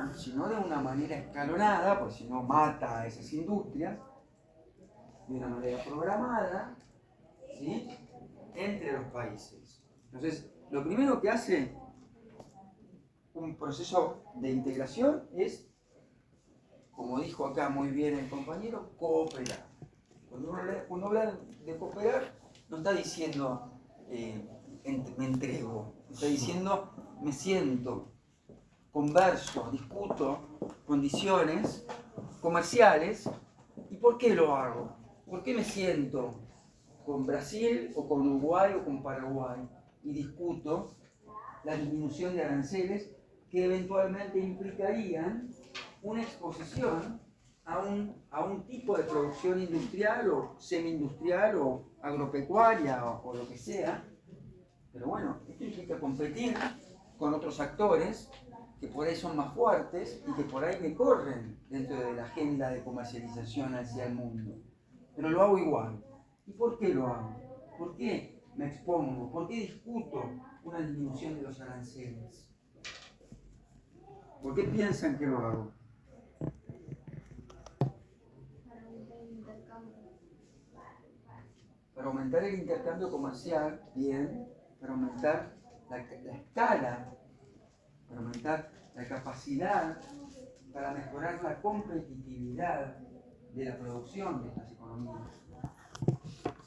forma, sino de una manera escalonada, porque si no mata a esas industrias, de una manera programada, ¿sí?, entre los países. Entonces, lo primero que hace un proceso de integración es, como dijo acá muy bien el compañero, cooperar. Cuando uno habla de cooperar, no está diciendo me entrego, está diciendo me siento, converso, discuto condiciones comerciales. ¿Y por qué lo hago? ¿Por qué me siento con Brasil o con Uruguay o con Paraguay y discuto la disminución de aranceles que eventualmente implicarían una exposición a un tipo de producción industrial o semi-industrial o agropecuaria o lo que sea? Pero bueno, esto implica competir con otros actores que por ahí son más fuertes y que por ahí me corren dentro de la agenda de comercialización hacia el mundo. Pero lo hago igual. ¿Y por qué lo hago? ¿Por qué me expongo? ¿Por qué discuto una disminución de los aranceles? ¿Por qué piensan que lo hago? Para aumentar el intercambio comercial, bien, para aumentar la escala, para aumentar la capacidad, para mejorar la competitividad de la producción de estas economías,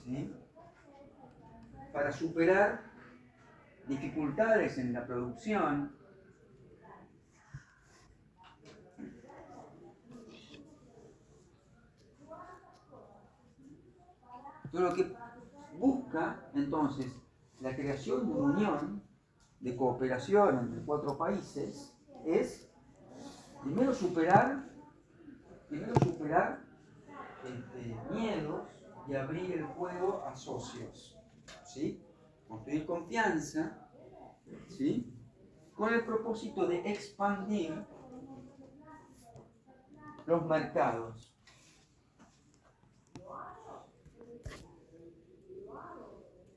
¿sí?, para superar dificultades en la producción. Todo lo que busca entonces la creación de una unión de cooperación entre 4 países es primero superar miedos y abrir el juego a socios, ¿sí?, construir confianza, ¿sí?, con el propósito de expandir los mercados.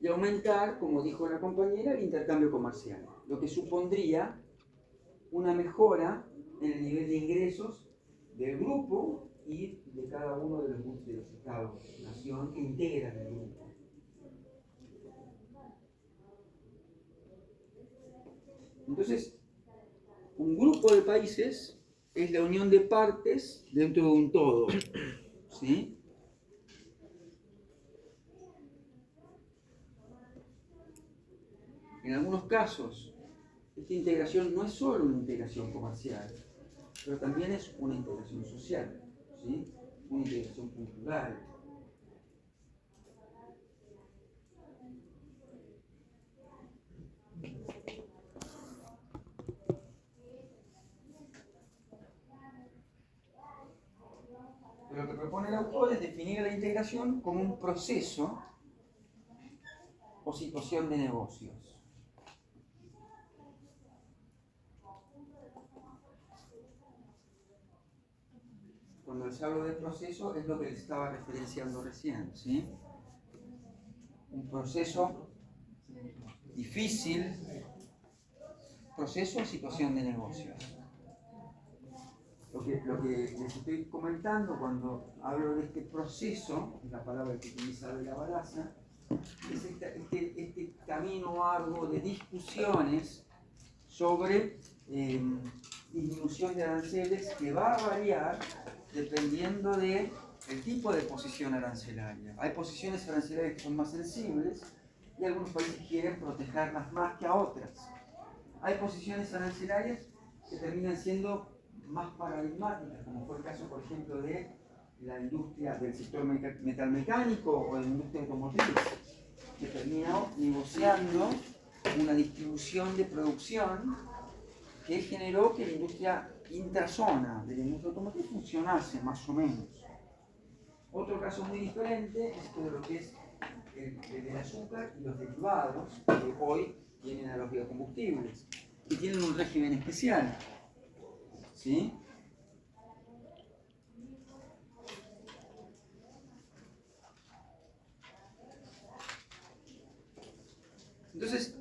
Y aumentar, como dijo la compañera, el intercambio comercial, lo que supondría una mejora en el nivel de ingresos del grupo y de cada uno de los estados, nación que integran el grupo. Entonces, un grupo de países es la unión de partes dentro de un todo, ¿sí? En algunos casos, esta integración no es solo una integración comercial, pero también es una integración social, ¿sí?, una integración cultural. Pero lo que propone el autor es definir la integración como un proceso o situación de negocios. Cuando les hablo de proceso es lo que les estaba referenciando recién, ¿sí? Un proceso difícil, proceso o situación de negocios. Lo que les estoy comentando cuando hablo de este proceso, es la palabra que utiliza de la balaza, es este camino arduo de discusiones sobre disminución de aranceles que va a variar dependiendo del tipo de posición arancelaria. Hay posiciones arancelarias que son más sensibles y algunos países quieren protegerlas más que a otras. Hay posiciones arancelarias que terminan siendo más paradigmáticas, como fue el caso, por ejemplo, de la industria del sector metalmecánico o de la industria automotriz, que terminó negociando una distribución de producción que generó que la industria intrazona de la industria automotriz funcionase más o menos. Otro caso muy diferente es de lo que es el del azúcar y los derivados, que hoy tienen a los biocombustibles, que tienen un régimen especial, ¿sí? Entonces,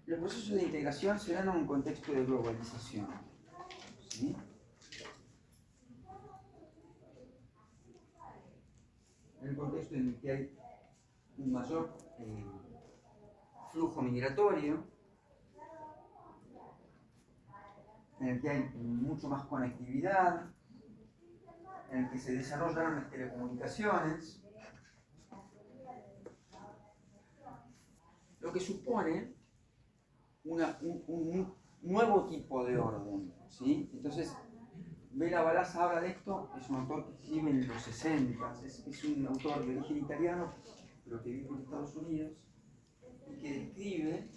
los procesos de integración se dan en un contexto de globalización, en el que hay un mayor flujo migratorio, en el que hay mucho más conectividad, en el que se desarrollan las telecomunicaciones, lo que supone un nuevo tipo de orden, ¿sí? Entonces, Béla Balazs habla de esto, es un autor que escribe en los 60, es un autor de origen italiano, pero que vive en Estados Unidos, y que describe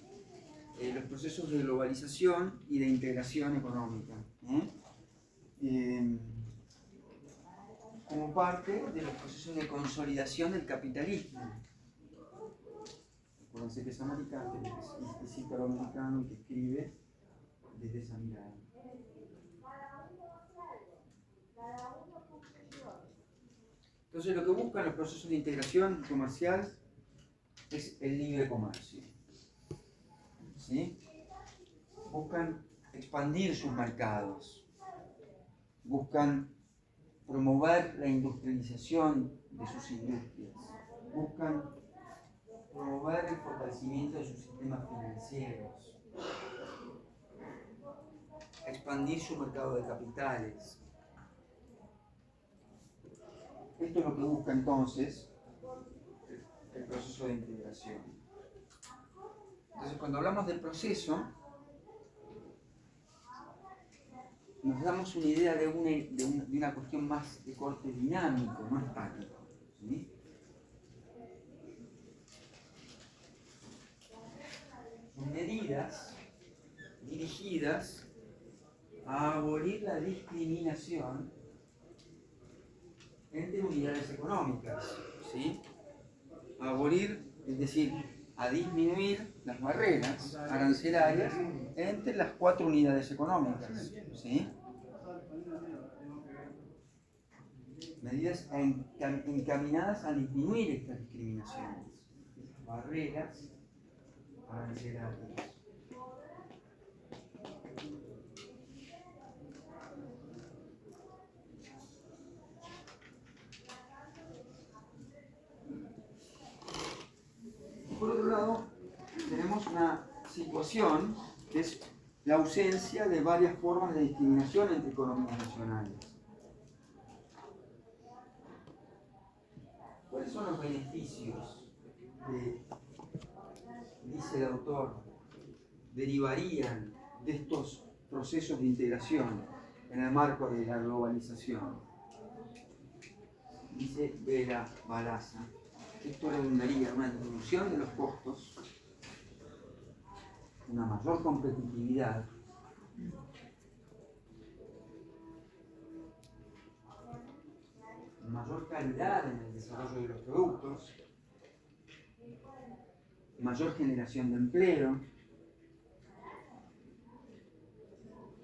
los procesos de globalización y de integración económica, como parte de los procesos de consolidación del capitalismo. Acuérdense que es americano, es italoamericano y que escribe desde esa mirada. Entonces lo que buscan los procesos de integración comercial es el libre comercio, ¿sí? Buscan expandir sus mercados, buscan promover la industrialización de sus industrias, buscan promover el fortalecimiento de sus sistemas financieros, expandir su mercado de capitales. Esto es lo que busca entonces el proceso de integración. Entonces, cuando hablamos del proceso, nos damos una idea de una cuestión más de corte dinámico, no estático, ¿sí? Son medidas dirigidas a abolir la discriminación entre unidades económicas, ¿sí? A abolir, es decir, a disminuir las barreras arancelarias entre las 4 unidades económicas, ¿sí? Medidas encaminadas a disminuir estas discriminaciones, estas barreras arancelarias. Por otro lado, tenemos una situación que es la ausencia de varias formas de discriminación entre economías nacionales. ¿Cuáles son los beneficios dice el autor, derivarían de estos procesos de integración en el marco de la globalización? Dice Béla Balazs, esto redundaría en una disminución de los costos, una mayor competitividad, mayor calidad en el desarrollo de los productos, mayor generación de empleo,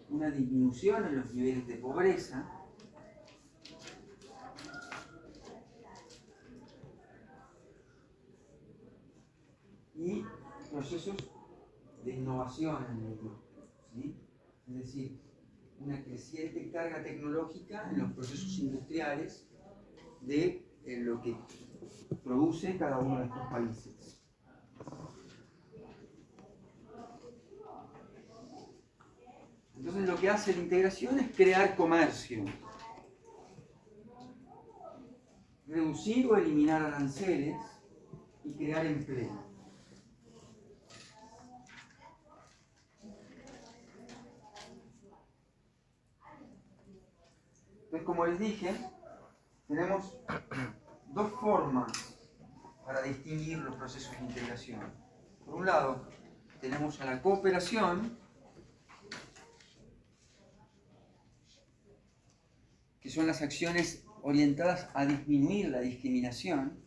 una disminución en los niveles de pobreza, y procesos de innovación en la industria, ¿sí? Es decir, una creciente carga tecnológica en los procesos industriales de lo que produce cada uno de estos países. Entonces lo que hace la integración es crear comercio, reducir o eliminar aranceles y crear empleo. Entonces, como les dije, tenemos dos formas para distinguir los procesos de integración. Por un lado, tenemos a la cooperación, que son las acciones orientadas a disminuir la discriminación.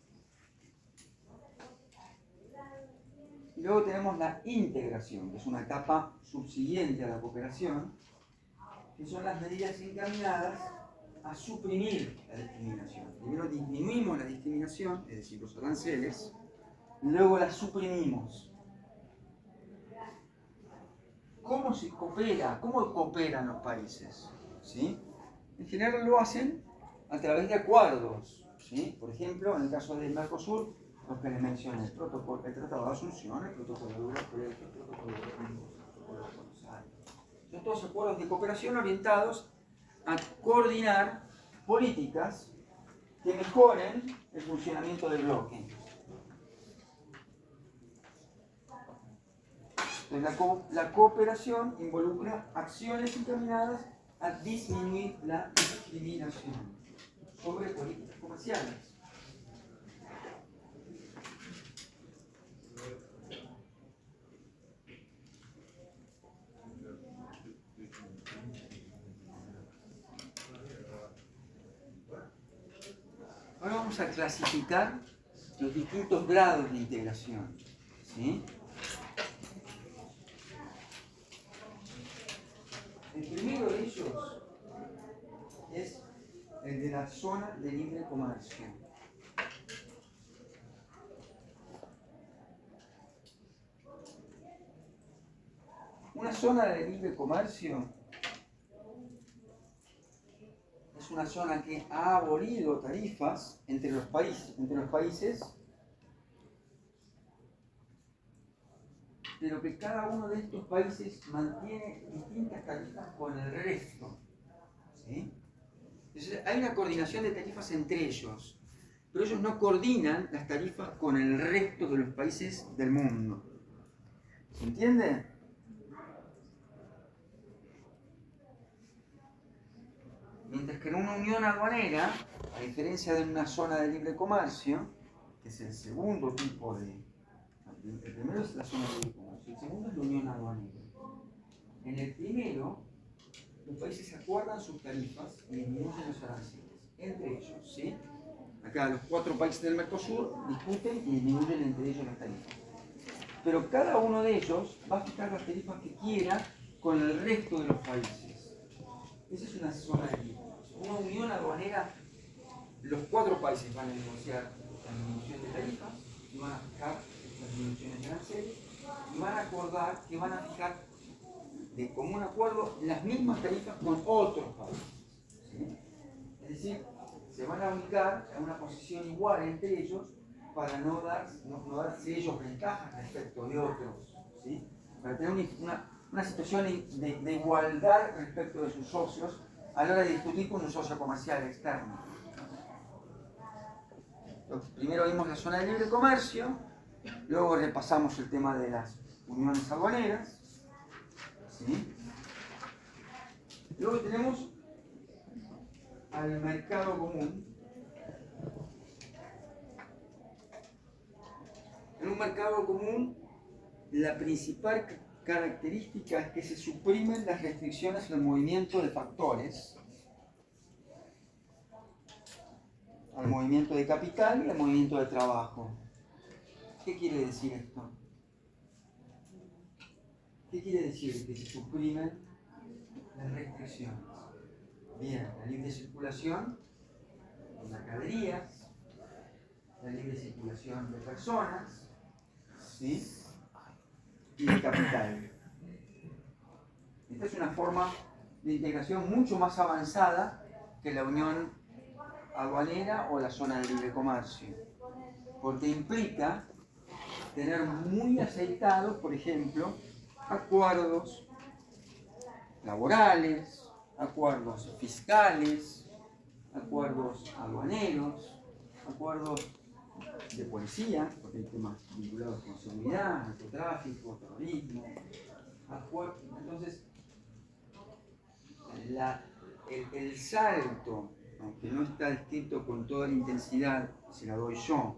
Y luego tenemos la integración, que es una etapa subsiguiente a la cooperación, que son las medidas encaminadas a suprimir la discriminación. Primero disminuimos la discriminación, es decir, los aranceles, y luego la suprimimos. ¿Cómo se coopera? ¿Cómo cooperan los países? ¿Sí? En general lo hacen a través de acuerdos ¿sí? Por ejemplo, en el caso del Mercosur, los que les mencioné, el Tratado de Asunción, el Protocolo de Europeo, el Protocolo de Buenos Aires. Son todos acuerdos de cooperación orientados a coordinar políticas que mejoren el funcionamiento del bloque. Entonces, la cooperación involucra acciones encaminadas a disminuir la discriminación sobre políticas comerciales. Ahora vamos a clasificar los distintos grados de integración, ¿sí? El primero de ellos es el de la zona de libre comercio. Una zona de libre comercio es una zona que ha abolido tarifas entre los países, pero que cada uno de estos países mantiene distintas tarifas con el resto, ¿sí? Entonces, hay una coordinación de tarifas entre ellos, pero ellos no coordinan las tarifas con el resto de los países del mundo. ¿Se entiende? Mientras que en una unión aduanera, a diferencia de una zona de libre comercio, que es el segundo tipo de... El primero es la zona de libre comercio, el segundo es la unión aduanera. En el primero, los países acuerdan sus tarifas y disminuyen los aranceles, entre ellos, ¿sí? Acá los 4 países del Mercosur discuten y disminuyen entre ellos las tarifas. Pero cada uno de ellos va a fijar las tarifas que quiera con el resto de los países. Esa es una zona de libre comercio. Una unión aduanera, los 4 países van a negociar la disminución de tarifas y van a fijar las disminuciones de aranceles y van a acordar que van a fijar de común acuerdo las mismas tarifas con otros países, ¿sí? Es decir, se van a ubicar en una posición igual entre ellos para no darse ellos ventajas respecto de otros, ¿sí? Para tener una situación de igualdad respecto de sus socios a la hora de discutir con un socio comercial externo. Entonces, primero vimos la zona de libre comercio, luego repasamos el tema de las uniones aduaneras, ¿sí? Luego tenemos al mercado común. En un mercado común, la principal característica es que se suprimen las restricciones al movimiento de factores, al movimiento de capital y al movimiento de trabajo. ¿Qué quiere decir esto? ¿Qué quiere decir que se suprimen las restricciones? Bien, la libre circulación de mercaderías, la libre circulación de personas, ¿sí? Y de capital. Esta es una forma de integración mucho más avanzada que la unión aduanera o la zona de libre comercio, porque implica tener muy aceitados, por ejemplo, acuerdos laborales, acuerdos fiscales, acuerdos aduaneros, acuerdos de policía, porque hay temas vinculados con seguridad, narcotráfico, terrorismo. Entonces, el salto, aunque no está descrito con toda la intensidad, se la doy yo,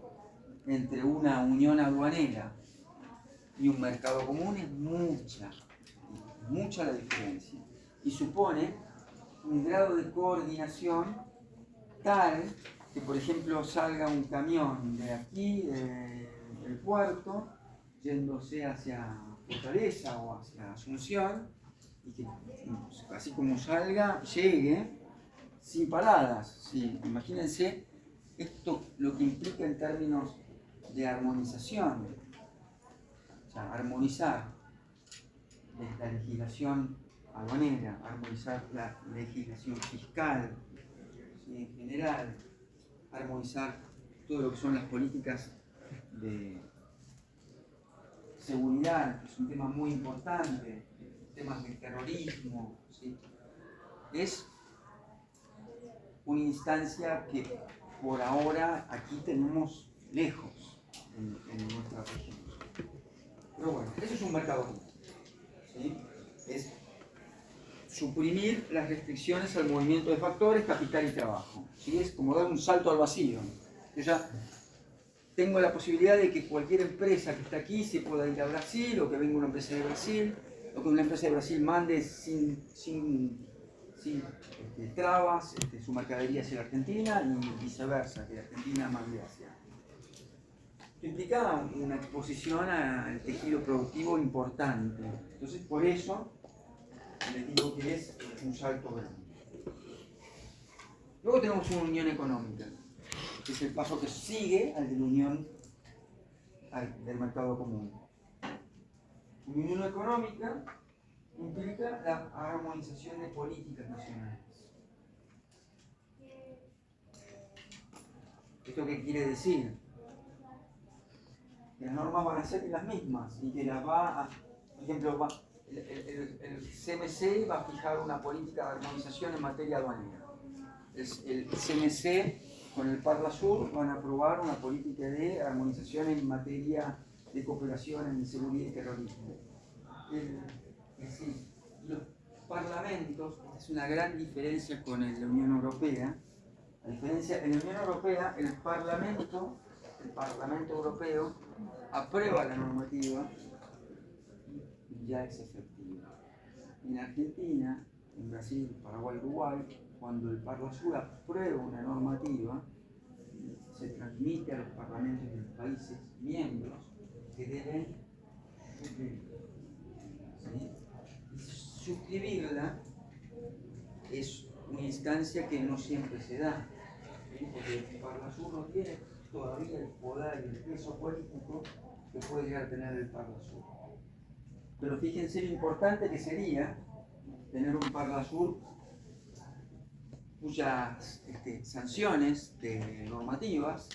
entre una unión aduanera y un mercado común es mucha la diferencia. Y supone un grado de coordinación tal que, por ejemplo, salga un camión de aquí, del puerto, yéndose hacia Fortaleza o hacia Asunción, y que así como salga, llegue sin paradas. ¿Sí? Imagínense esto lo que implica en términos de armonización. O sea, armonizar la legislación aduanera, armonizar la legislación fiscal, ¿sí? En general, armonizar todo lo que son las políticas de seguridad, que es un tema muy importante, temas del terrorismo, ¿sí? Es una instancia que por ahora aquí tenemos lejos en nuestra región. Pero bueno, eso es un mercado único, ¿sí? Es suprimir las restricciones al movimiento de factores, capital y trabajo, ¿sí? Es como dar un salto al vacío. Yo ya tengo la posibilidad de que cualquier empresa que está aquí se pueda ir a Brasil, o que venga una empresa de Brasil, o que una empresa de Brasil mande sin trabas su mercadería hacia la Argentina y viceversa, que la Argentina mande hacia. Esto implica una exposición al tejido productivo importante. Entonces, por eso les digo que es un salto grande. Luego tenemos una unión económica, que es el paso que sigue al de la unión del mercado común. Una unión económica implica la armonización de políticas nacionales. ¿Esto qué quiere decir? Que las normas van a ser las mismas y que las va a, por ejemplo, el CMC va a fijar una política de armonización en materia aduanera. El CMC con el Parlasur van a aprobar una política de armonización en materia de cooperación en seguridad y terrorismo. Los parlamentos, es una gran diferencia con la Unión Europea. La diferencia, en la Unión Europea, el Parlamento Europeo aprueba la normativa y ya es efectiva. En Argentina, en Brasil, Paraguay, Uruguay, cuando el Parlasur aprueba una normativa, se transmite a los parlamentos de los países miembros que deben suscribirla. ¿Sí? Y suscribirla es una instancia que no siempre se da, ¿sí? Porque el Parlasur no tiene todavía el poder y el peso político que puede llegar a tener el Parlasur. Pero fíjense lo importante que sería tener un Parlasur cuyas sanciones normativas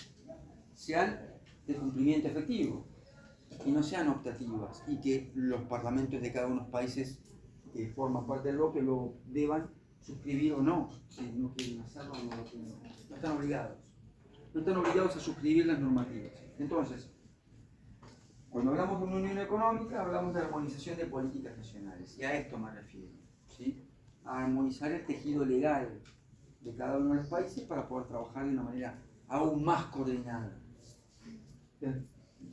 sean de cumplimiento efectivo y no sean optativas, y que los parlamentos de cada uno de los países que forman parte del bloque lo deban suscribir o no. Si no quieren hacerlo, no están obligados. No están obligados a suscribir las normativas. Entonces, cuando hablamos de una unión económica, hablamos de armonización de políticas nacionales, y a esto me refiero, ¿sí? A armonizar el tejido legal de cada uno de los países para poder trabajar de una manera aún más coordinada.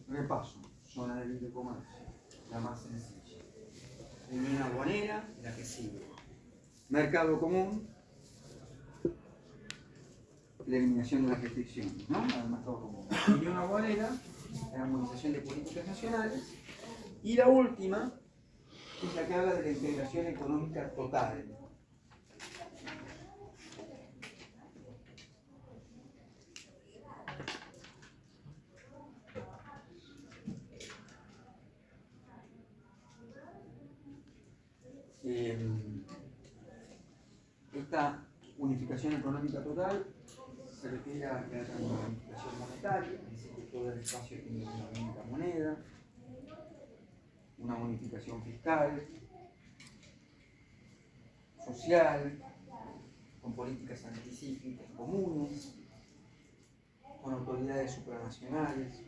Repaso: zona de libre comercio, la más sencilla. Unión aduanera, la que sigue. Mercado común, la eliminación de las restricciones, ¿no? Al mercado común. Unión aduanera, la armonización de políticas nacionales. Y la última es la que habla de la integración económica total. Esta unificación económica total se refiere a que haya una unificación monetaria, es decir, que todo el espacio tiene una única moneda, una unificación fiscal, social, con políticas anticíclicas comunes, con autoridades supranacionales.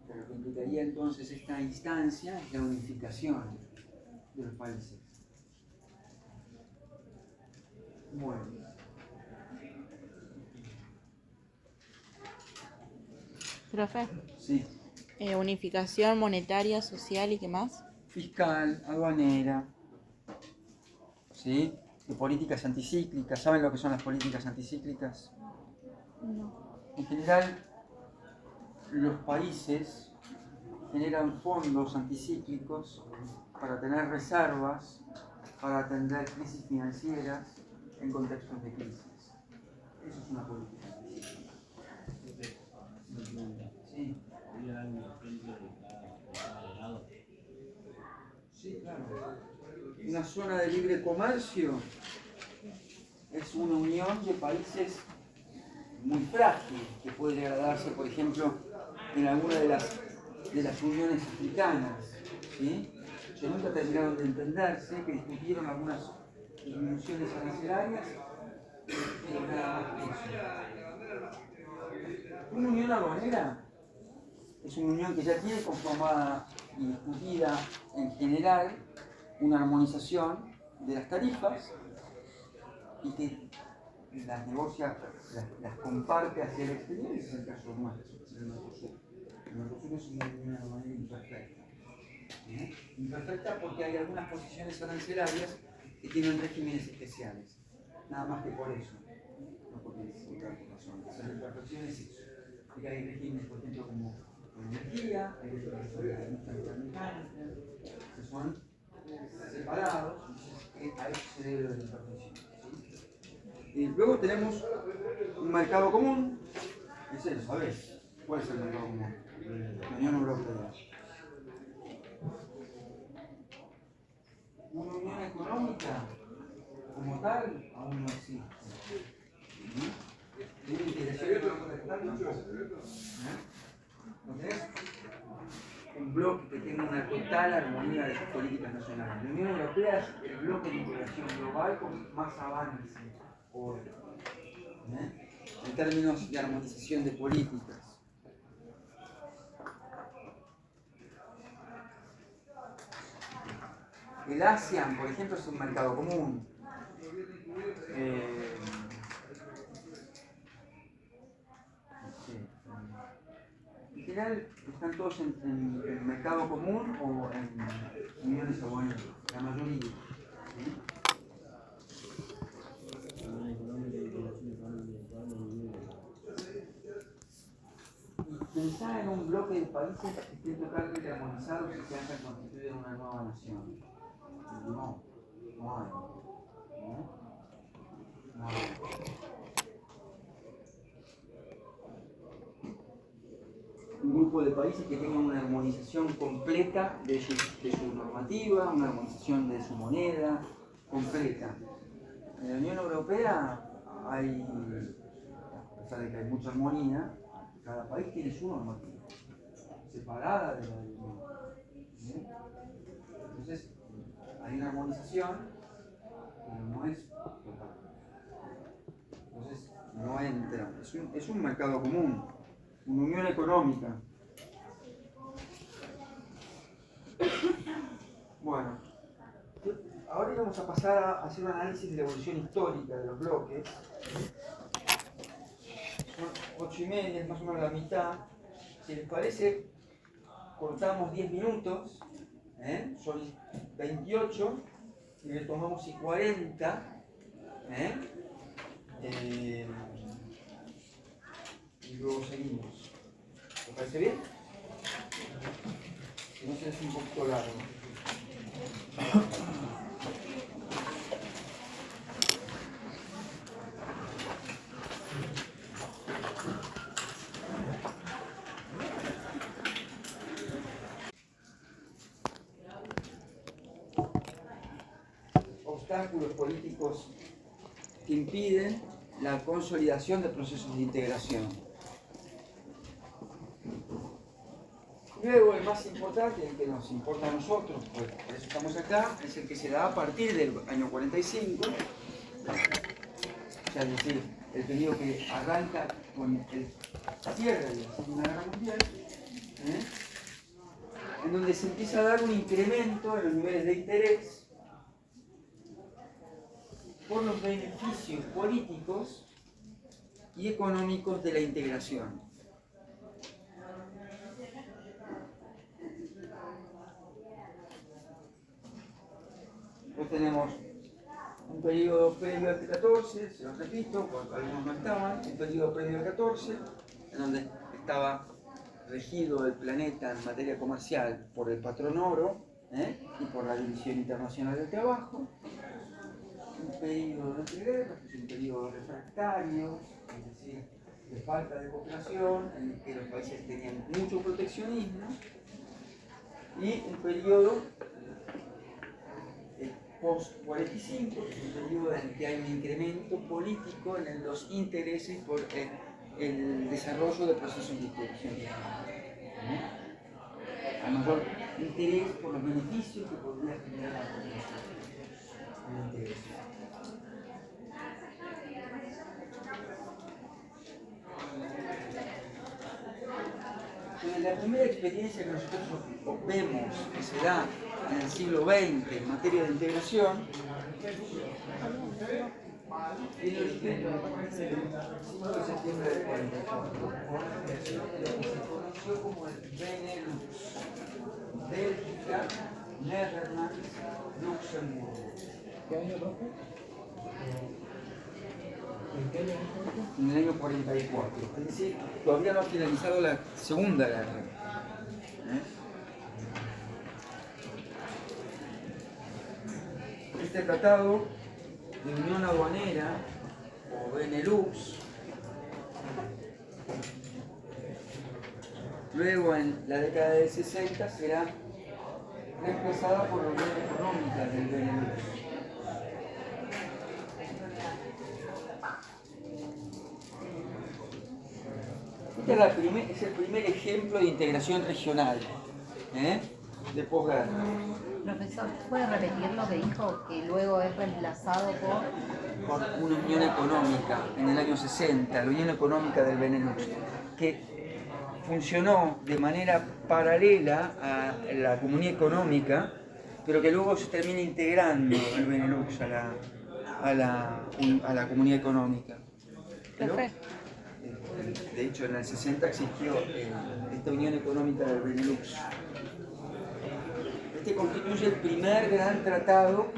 Lo que implicaría entonces esta instancia es la unificación de los países. Bueno. Profe, Sí. unificación monetaria, social y qué más. Fiscal, aduanera, ¿sí? De políticas anticíclicas. ¿Saben lo que son las políticas anticíclicas? No. En general, los países generan fondos anticíclicos para tener reservas, para atender crisis financieras en contextos de crisis. Eso es una política anticíclica. Sí. Sí, claro. una zona de libre comercio es una unión de países muy frágil, que puede llegar a darse, por ejemplo, en alguna de las uniones africanas, ¿sí? Que nunca terminaron de entenderse, que discutieron algunas disminuciones arancelarias, pero nada más que eso. Una unión aduanera es una unión que ya tiene conformada y discutida en general una armonización de las tarifas y que las negocia, las comparte hacia el exterior, y ese es el caso nuestro, el Mercosur. El Mercosur es una unión aduanera imperfecta. Imperfecta porque hay algunas posiciones arancelarias que tienen regímenes especiales. Nada más que por eso. No porque es otra razón. O sea, la imperfección es eso. Porque hay regímenes, por ejemplo, como energía, hay otros que son la industria mecánica, que son separados, entonces a eso se debe la imperfección. ¿Sí? Y luego tenemos un mercado común, es eso, ¿sabes? ¿Cuál es el mercado común? La Unión Europea. Una unión económica como tal aún no existe. Una integración ¿no tenés? Un bloque que tenga una total armonía de sus políticas nacionales. La Unión Europea es el bloque de integración global con más avance por, en términos de armonización de políticas. El ASEAN, por ejemplo, es un mercado común. En general están todos en mercado común o en uniones aduaneras, la mayoría. ¿Sí? Y pensar en un bloque de países que estén totalmente armonizados y que hayan constituido una nueva nación. No, no hay. No hay. Un grupo de países que tengan una armonización completa de su normativa, una armonización de su moneda completa. En la Unión Europea hay, a pesar de que hay mucha armonía, cada país tiene su normativa, separada de la de la Unión. Entonces, hay una armonización, pero no es total. Entonces, no entra. Es un mercado común, una unión económica. Bueno, ahora vamos a pasar a hacer un análisis de la evolución histórica de los bloques. Son 8:30, es más o menos la mitad. Si les parece, cortamos 10 minutos, son 28, y retomamos y 40. Y luego seguimos. ¿Te parece bien? Si no, se hace un poquito largo. Obstáculos políticos que impiden la consolidación de procesos de integración. Luego, el más importante, el que nos importa a nosotros, pues por eso estamos acá, es el que se da a partir del año 45, o sea, es decir, el periodo que arranca con el cierre de la Segunda Guerra Mundial, en donde se empieza a dar un incremento en los niveles de interés por los beneficios políticos y económicos de la integración. Pues tenemos un periodo previo al 14, se lo repito, porque algunos no estaban, un periodo previo al 14, en donde estaba regido el planeta en materia comercial por el patrón oro y por la División Internacional del Trabajo. Un periodo de entreguerras, que es un periodo refractario, es decir, de falta de cooperación, en el que los países tenían mucho proteccionismo, y un periodo post-45, que es un periodo en el que hay un incremento político en los intereses por el desarrollo de procesos de integración. A mayor interés por los beneficios que podría generar la integración. La primera experiencia que nosotros vemos que se da en el siglo XX en materia de integración tiene origen en el 5 de septiembre del 44 por la creación de lo que se conoció como el Benelux, Bélgica, Netherlands, Luxemburgo. ¿Qué año fue? ¿En qué año fue? En el año 44. Es decir, todavía no ha finalizado la Segunda Guerra. Este tratado de unión aduanera, o Benelux, luego en la década del 60 será reemplazada por la Unión Económica del Benelux. Este es el primer ejemplo de integración regional de posguerra. Profesor, ¿puede repetir lo que dijo? Que luego es reemplazado Por una unión económica en el año 60, la Unión Económica del Benelux, que funcionó de manera paralela a la Comunidad Económica, pero que luego se termina integrando el Benelux a la Comunidad Económica. Pero, de hecho, en el 60 existió esta Unión Económica del Benelux. Este constituye el primer gran tratado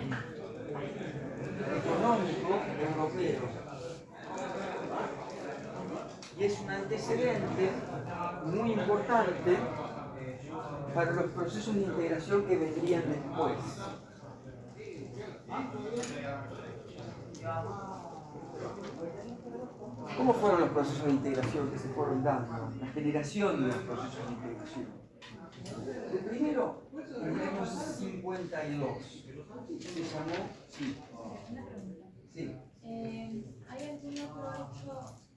económico europeo y es un antecedente muy importante para los procesos de integración que vendrían después. ¿Cómo fueron los procesos de integración que se fueron dando? La generación de los procesos de integración. El primero, en el año 52, se llamó... Sí. Sí. ¿Hay algún otro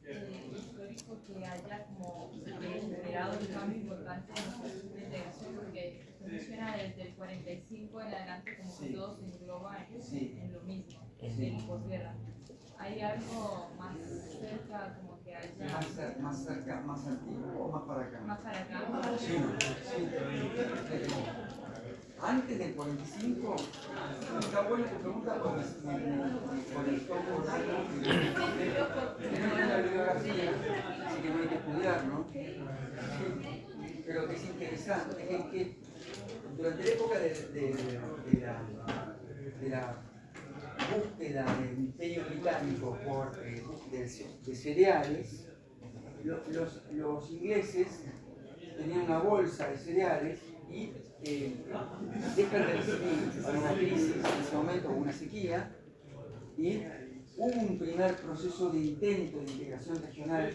hecho histórico que haya como generado un cambio importante en los procesos de integración? Porque funciona desde el 45 en adelante como que todo se engloba en lo mismo, desde el posguerra. ¿Hay algo más cerca, como que haya... Más cerca, más antiguo o más para acá? Más para acá? Sí. Antes del 45, está buena tu pregunta por el tomo de la bibliografía, así que no hay que estudiar, ¿no? Sí, pero que es interesante, es que durante la época de la búsqueda del Imperio Británico por de cereales, los ingleses tenían una bolsa de cereales y dejan de recibir para una crisis en ese momento, una sequía, y hubo un primer proceso de intento de integración regional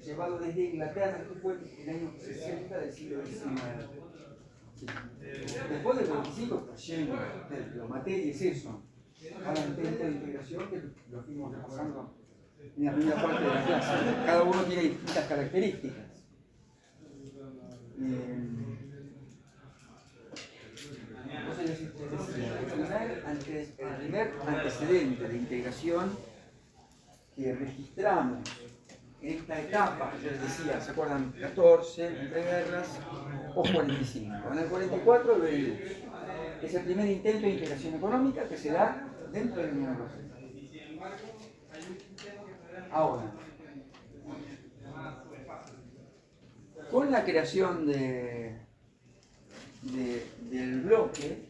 llevado desde Inglaterra, esto fue en el año 60 del siglo XIX. Sí. Después del 25, pues lleno de materia es eso. Cada intento de integración que lo fuimos repasando en la primera parte de la clase. Cada uno tiene distintas características. Entonces, el primer antecedente de integración que registramos en esta etapa, yo les decía, ¿se acuerdan? 14, entreguerras, o 45. En el 44, el Benelux. Es el primer intento de integración económica que se da dentro de la Unión Europea. Ahora, con la creación del bloque,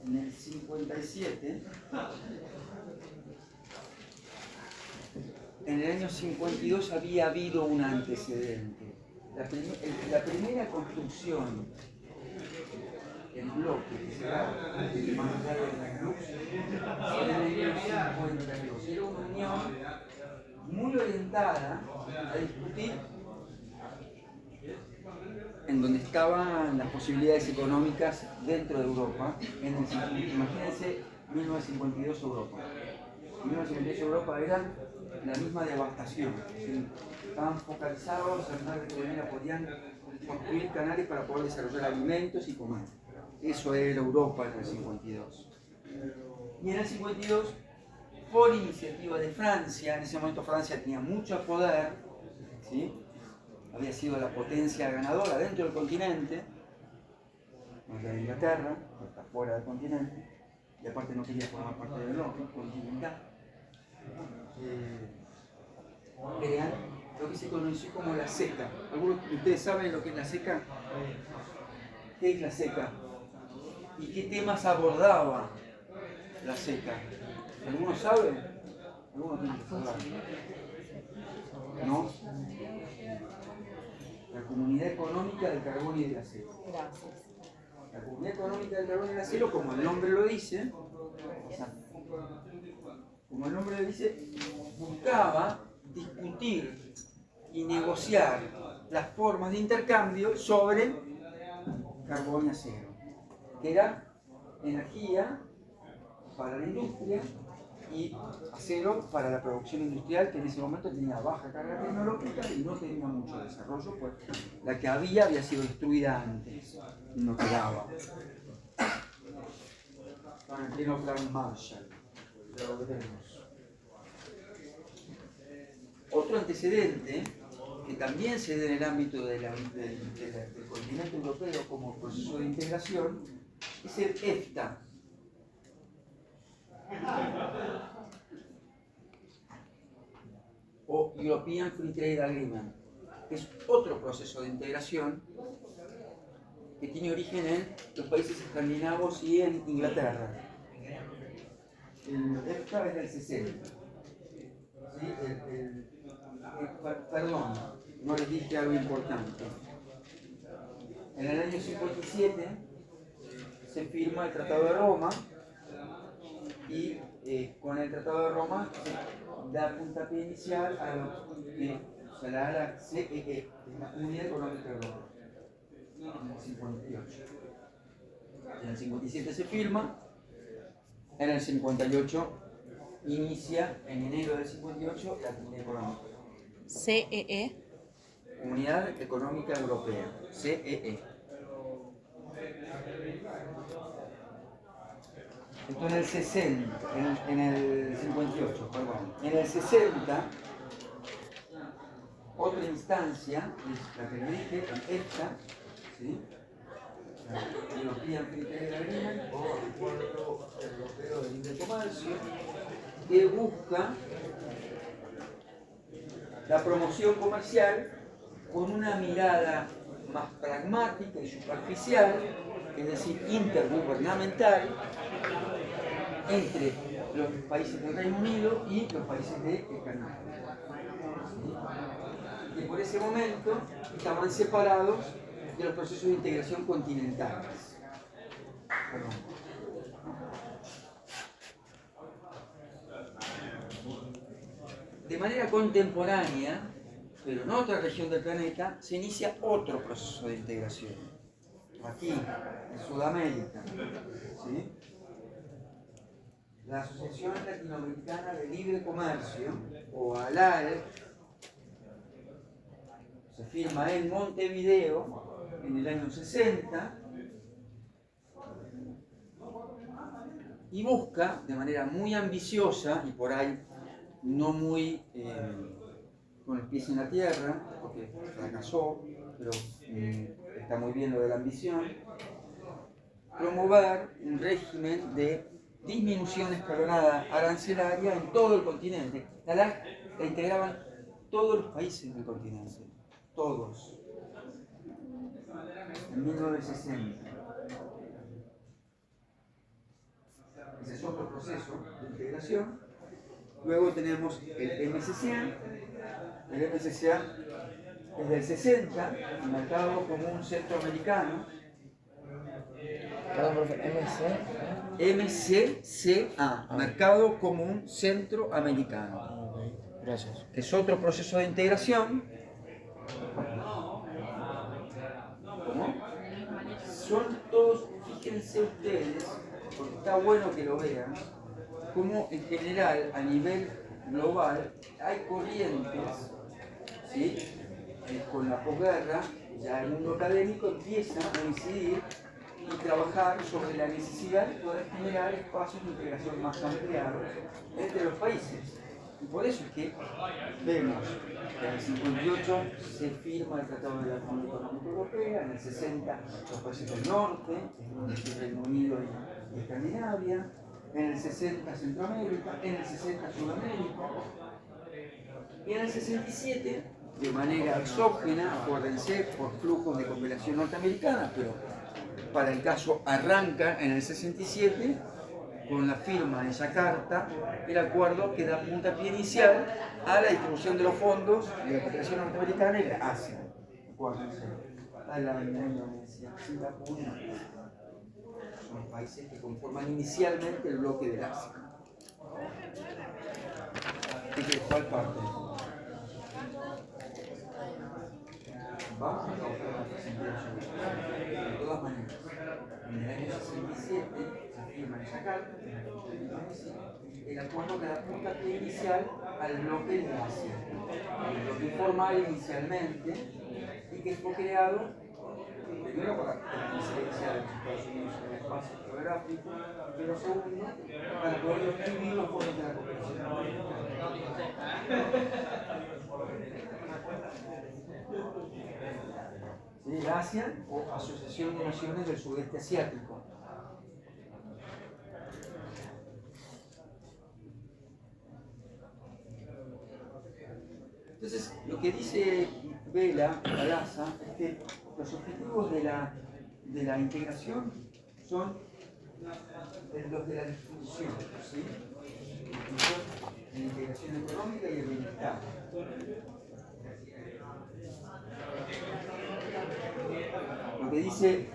en el 57, en el año 52 había habido un antecedente. La primera construcción del bloque que se da más allá de la cruz en el año 52. Era una unión muy orientada a discutir en donde estaban las posibilidades económicas dentro de Europa. Imagínense 1952 Europa. En 1952 Europa era la misma devastación. ¿Sí? Estaban focalizados en ver de qué manera podían construir canales para poder desarrollar alimentos y comer. Eso era Europa en el 52. Y en el 52, por iniciativa de Francia, en ese momento Francia tenía mucho poder, ¿sí? Había sido la potencia ganadora dentro del continente, no de Inglaterra, que está fuera del continente, y aparte no quería formar parte del bloque continental. Crean lo que se conoció como la SECA. ¿Algunos de ustedes saben lo que es la SECA? ¿Qué es la SECA? ¿Y qué temas abordaba la SECA? ¿Algunos saben? ¿Algunos tienen que saber? ¿No? La Comunidad Económica del Carbón y del Acero. Gracias. La Comunidad Económica del Carbón y del Acero, como el nombre lo dice, buscaba discutir y negociar las formas de intercambio sobre carbón y acero, que era energía para la industria y acero para la producción industrial, que en ese momento tenía baja carga tecnológica y no tenía mucho desarrollo, pues la que había sido destruida antes y no quedaba. Estaba en pleno plan Marshall, lo veremos. Otro antecedente que también se da en el ámbito del continente europeo como proceso de integración es el EFTA. O European Free Trade Agreement, que es otro proceso de integración que tiene origen en los países escandinavos y en Inglaterra. El EFTA es del 60. ¿Sí? Perdón, no les dije algo importante. En el año 57 se firma el Tratado de Roma y con el Tratado de Roma se da puntapié inicial a lo que se da la CEE, la Comunidad Económica Europea, en el 58. En el 57 se firma, en el 58 inicia, en enero del 58, la Comunidad Económica. CEE. Comunidad Económica Europea, CEE. Esto en el 60, en el 58, perdón. En el 60, otra instancia, es la que le dije, esta, ¿sí? La European Free Trade Agreement, o Acuerdo Europeo de Libre Comercio, que busca la promoción comercial con una mirada más pragmática y superficial, es decir, intergubernamental, entre los países del Reino Unido y los países de Canadá. ¿Sí? Y por ese momento estaban separados de los procesos de integración continentales. Perdón. De manera contemporánea, pero en otra región del planeta, se inicia otro proceso de integración. Aquí, en Sudamérica, ¿sí? La Asociación Latinoamericana de Libre Comercio, o ALAE, se firma en Montevideo en el año 60 y busca de manera muy ambiciosa y por ahí no muy con los pies en la tierra, porque fracasó, pero está muy bien lo de la ambición, promover un régimen de disminución escalonada arancelaria en todo el continente. La integraban todos los países del continente, todos, en 1960. Ese es otro proceso de integración. Luego tenemos el MSCA. El MSCA es del 60, Mercado Común Centroamericano. Perdón, profe, MCCA, Mercado Común Centroamericano. Ok, gracias. Es otro proceso de integración. ¿Cómo? Son todos, fíjense ustedes, porque está bueno que lo vean, como en general a nivel global hay corrientes, ¿sí? Con la posguerra, ya el mundo académico empieza a incidir y trabajar sobre la necesidad de poder generar espacios de integración más ampliados entre los países. Y por eso es que vemos que en el 58 se firma el Tratado de la Unión Económica Europea, en el 60 los países del norte, el Reino Unido y Escandinavia, en el 60 Centroamérica, en el 60 Sudamérica, y en el 67, de manera exógena, acuérdense, por flujos de cooperación norteamericana, pero para el caso arranca en el 67, con la firma de esa carta, el acuerdo que da puntapié inicial a la distribución de los fondos de la cooperación norteamericana en Asia. Acuérdense, Tailandia, Indonesia, Singapur, son países que conforman inicialmente el bloque del Asia. ¿De cuál parte? Vamos a causar una presentación. De todas maneras, en el año 67 se firma esa carta, el acuerdo que da puntapié inicial al bloque de Asia. El bloque informal inicialmente, y que fue creado primero para la incidencia de los Estados Unidos en el espacio geográfico, pero segundo, para poder distribuir los fondos de la cooperación. ¿Sí? ASEAN, o Asociación de Naciones del Sudeste Asiático. Entonces, lo que dice Vela, Balassa, es que los objetivos de la integración son los de la distribución, ¿sí? La integración económica y el bienestar. Lo que dice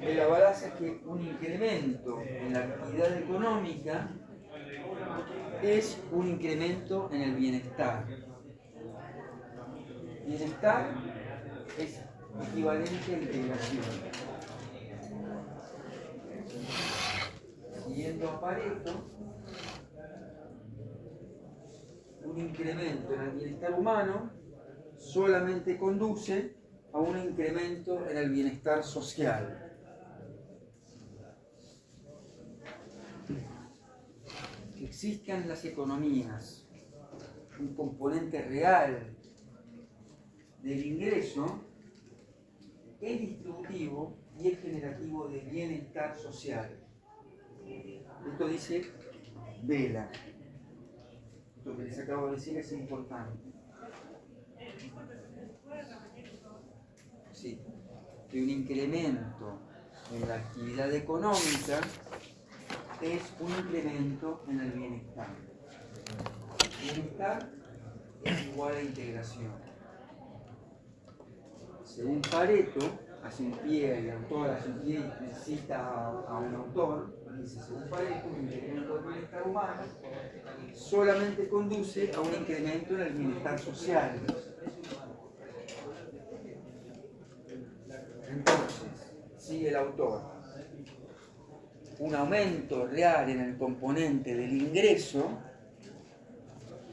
Vela, Balassa es que un incremento en la actividad económica es un incremento en el bienestar. Bienestar es equivalente a integración. Siguiendo a Pareto, un incremento en el bienestar humano solamente conduce a un incremento en el bienestar social. Que existan en las economías un componente real del ingreso es distributivo y es generativo de bienestar social. Esto dice Vela. Lo que les acabo de decir es importante. Sí, que un incremento en la actividad económica es un incremento en el bienestar. Bienestar es igual a integración. Según Pareto, hace un pie, el autor hace un pie y cita a un autor, dice, según Pareto, un incremento del bienestar humano solamente conduce a un incremento en el bienestar social. Entonces, sigue el autor, un aumento real en el componente del ingreso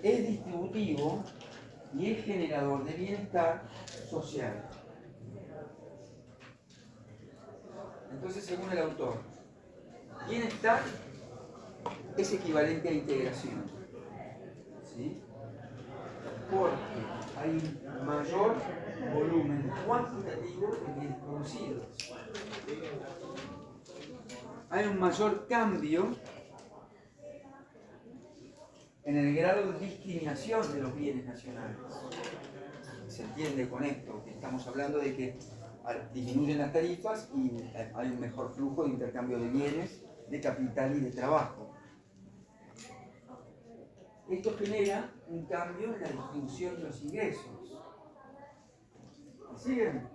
es distributivo y es generador de bienestar social. Entonces, según el autor, bienestar es equivalente a integración, ¿sí? Porque hay un mayor volumen cuantitativo de bienes producidos. Hay un mayor cambio en el grado de discriminación de los bienes nacionales. Se entiende con esto que estamos hablando de que disminuyen las tarifas y hay un mejor flujo de intercambio de bienes, de capital y de trabajo. Esto genera un cambio en la distribución de los ingresos. ¿Me siguen?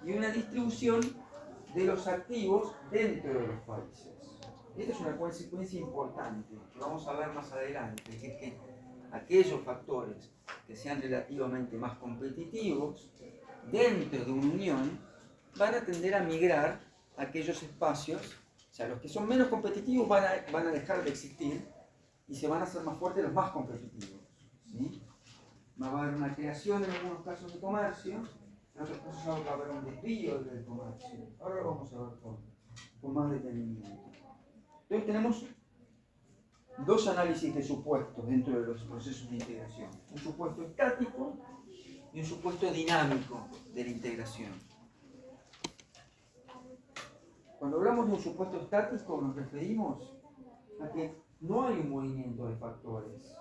Y una distribución de los activos dentro de los países. Esta es una consecuencia importante que vamos a ver más adelante, que es que aquellos factores que sean relativamente más competitivos dentro de una unión van a tender a migrar a aquellos espacios, o sea, los que son menos competitivos van a dejar de existir y se van a hacer más fuertes los más competitivos, ¿sí? Va a haber una creación en algunos casos de comercio, en otros casos va a haber un desvío del comercio. Ahora lo vamos a ver con más detenimiento. Entonces tenemos dos análisis de supuestos dentro de los procesos de integración. Un supuesto estático y un supuesto dinámico de la integración. Cuando hablamos de un supuesto estático nos referimos a que no hay un movimiento de factores.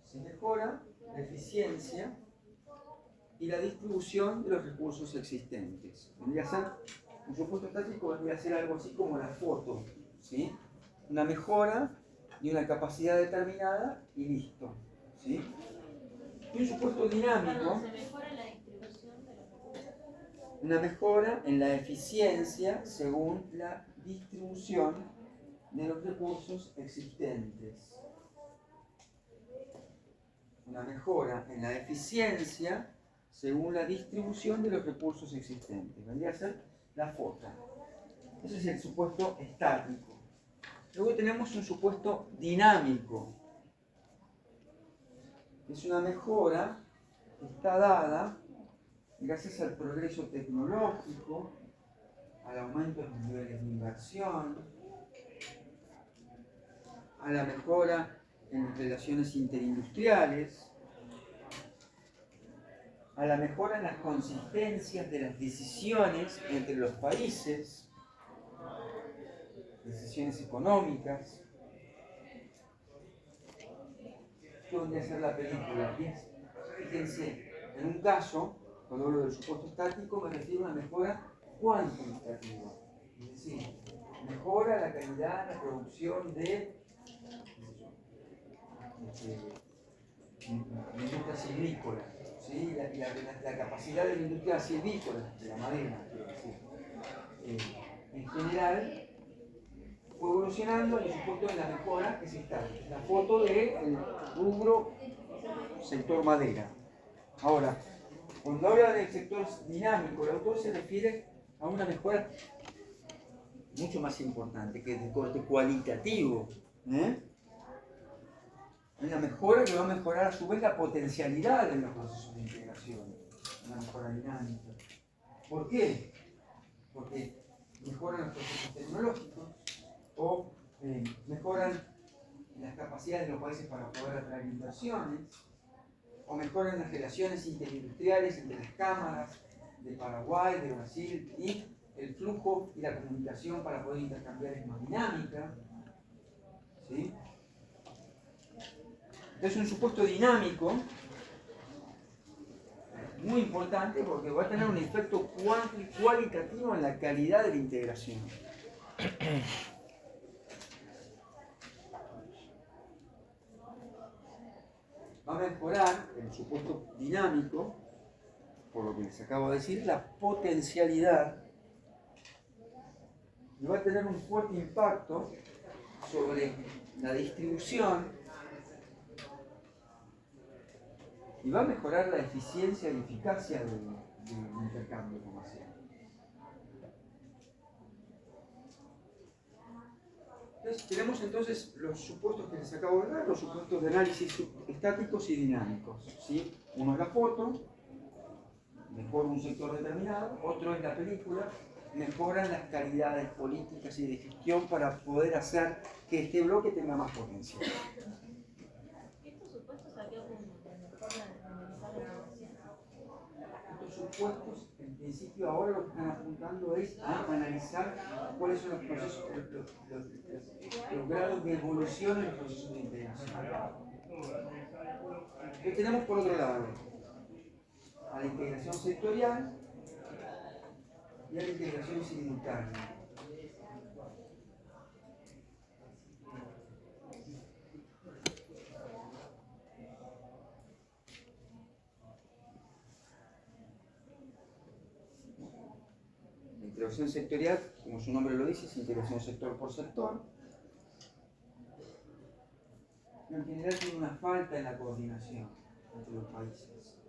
Se mejora la eficiencia y la distribución de los recursos existentes. Vendría a ser, un supuesto estático vendría a ser algo así como la foto, ¿sí? Una mejora y una capacidad determinada y listo, ¿sí? Y un supuesto dinámico, Se mejora la distribución de los recursos. una mejora en la eficiencia según la distribución de los recursos existentes. Una mejora en la eficiencia según la distribución de los recursos existentes. Vendría a ser la foto. Ese es el supuesto estático. Luego tenemos un supuesto dinámico. Es una mejora que está dada gracias al progreso tecnológico, al aumento de los niveles de inversión, a la mejora en las relaciones interindustriales, a la mejora en las consistencias de las decisiones entre los países, decisiones económicas. Esto vendría a ser la película. Fíjense, en un caso, cuando hablo del supuesto estático, me refiero a una mejora cuantitativa. Es decir, mejora la calidad, la producción de industria silvícola, ¿sí? La capacidad de la industria silvícola, de la madera, quiero decir. En general, fue evolucionando y supuesto en la mejora que se está. La foto del rubro sector madera. Ahora, cuando habla del sector dinámico, el autor se refiere a una mejora mucho más importante, que es de corte cualitativo. Una mejora que va a mejorar a su vez la potencialidad de los procesos de integración. Una mejora dinámica. ¿Por qué? Porque mejoran los procesos tecnológicos o mejoran las capacidades de los países para poder atraer inversiones, o mejoran las relaciones interindustriales entre las cámaras de Paraguay, de Brasil, y el flujo y la comunicación para poder intercambiar es más dinámica, ¿sí? Es un supuesto dinámico muy importante porque va a tener un efecto cualitativo en la calidad de la integración. Va a mejorar, el supuesto dinámico, por lo que les acabo de decir, la potencialidad, y va a tener un fuerte impacto sobre la distribución y va a mejorar la eficiencia y eficacia del intercambio comercial. Tenemos entonces los supuestos que les acabo de dar, los supuestos de análisis estáticos y dinámicos, ¿sí? Uno es la foto, mejora un sector determinado, otro es la película, mejoran las calidades políticas y de gestión para poder hacer que este bloque tenga más potencia. ¿Estos supuestos a qué apuntan? ¿Mejor analizar la relación? Estos supuestos, en principio, ahora lo que están apuntando es a analizar cuáles son los procesos, los grados de evolución en los procesos de integración. ¿Qué tenemos por otro lado? A la integración sectorial y a la integración simultánea. La integración sectorial, como su nombre lo dice, es integración sector por sector. Pero en general tiene una falta en la coordinación entre los países.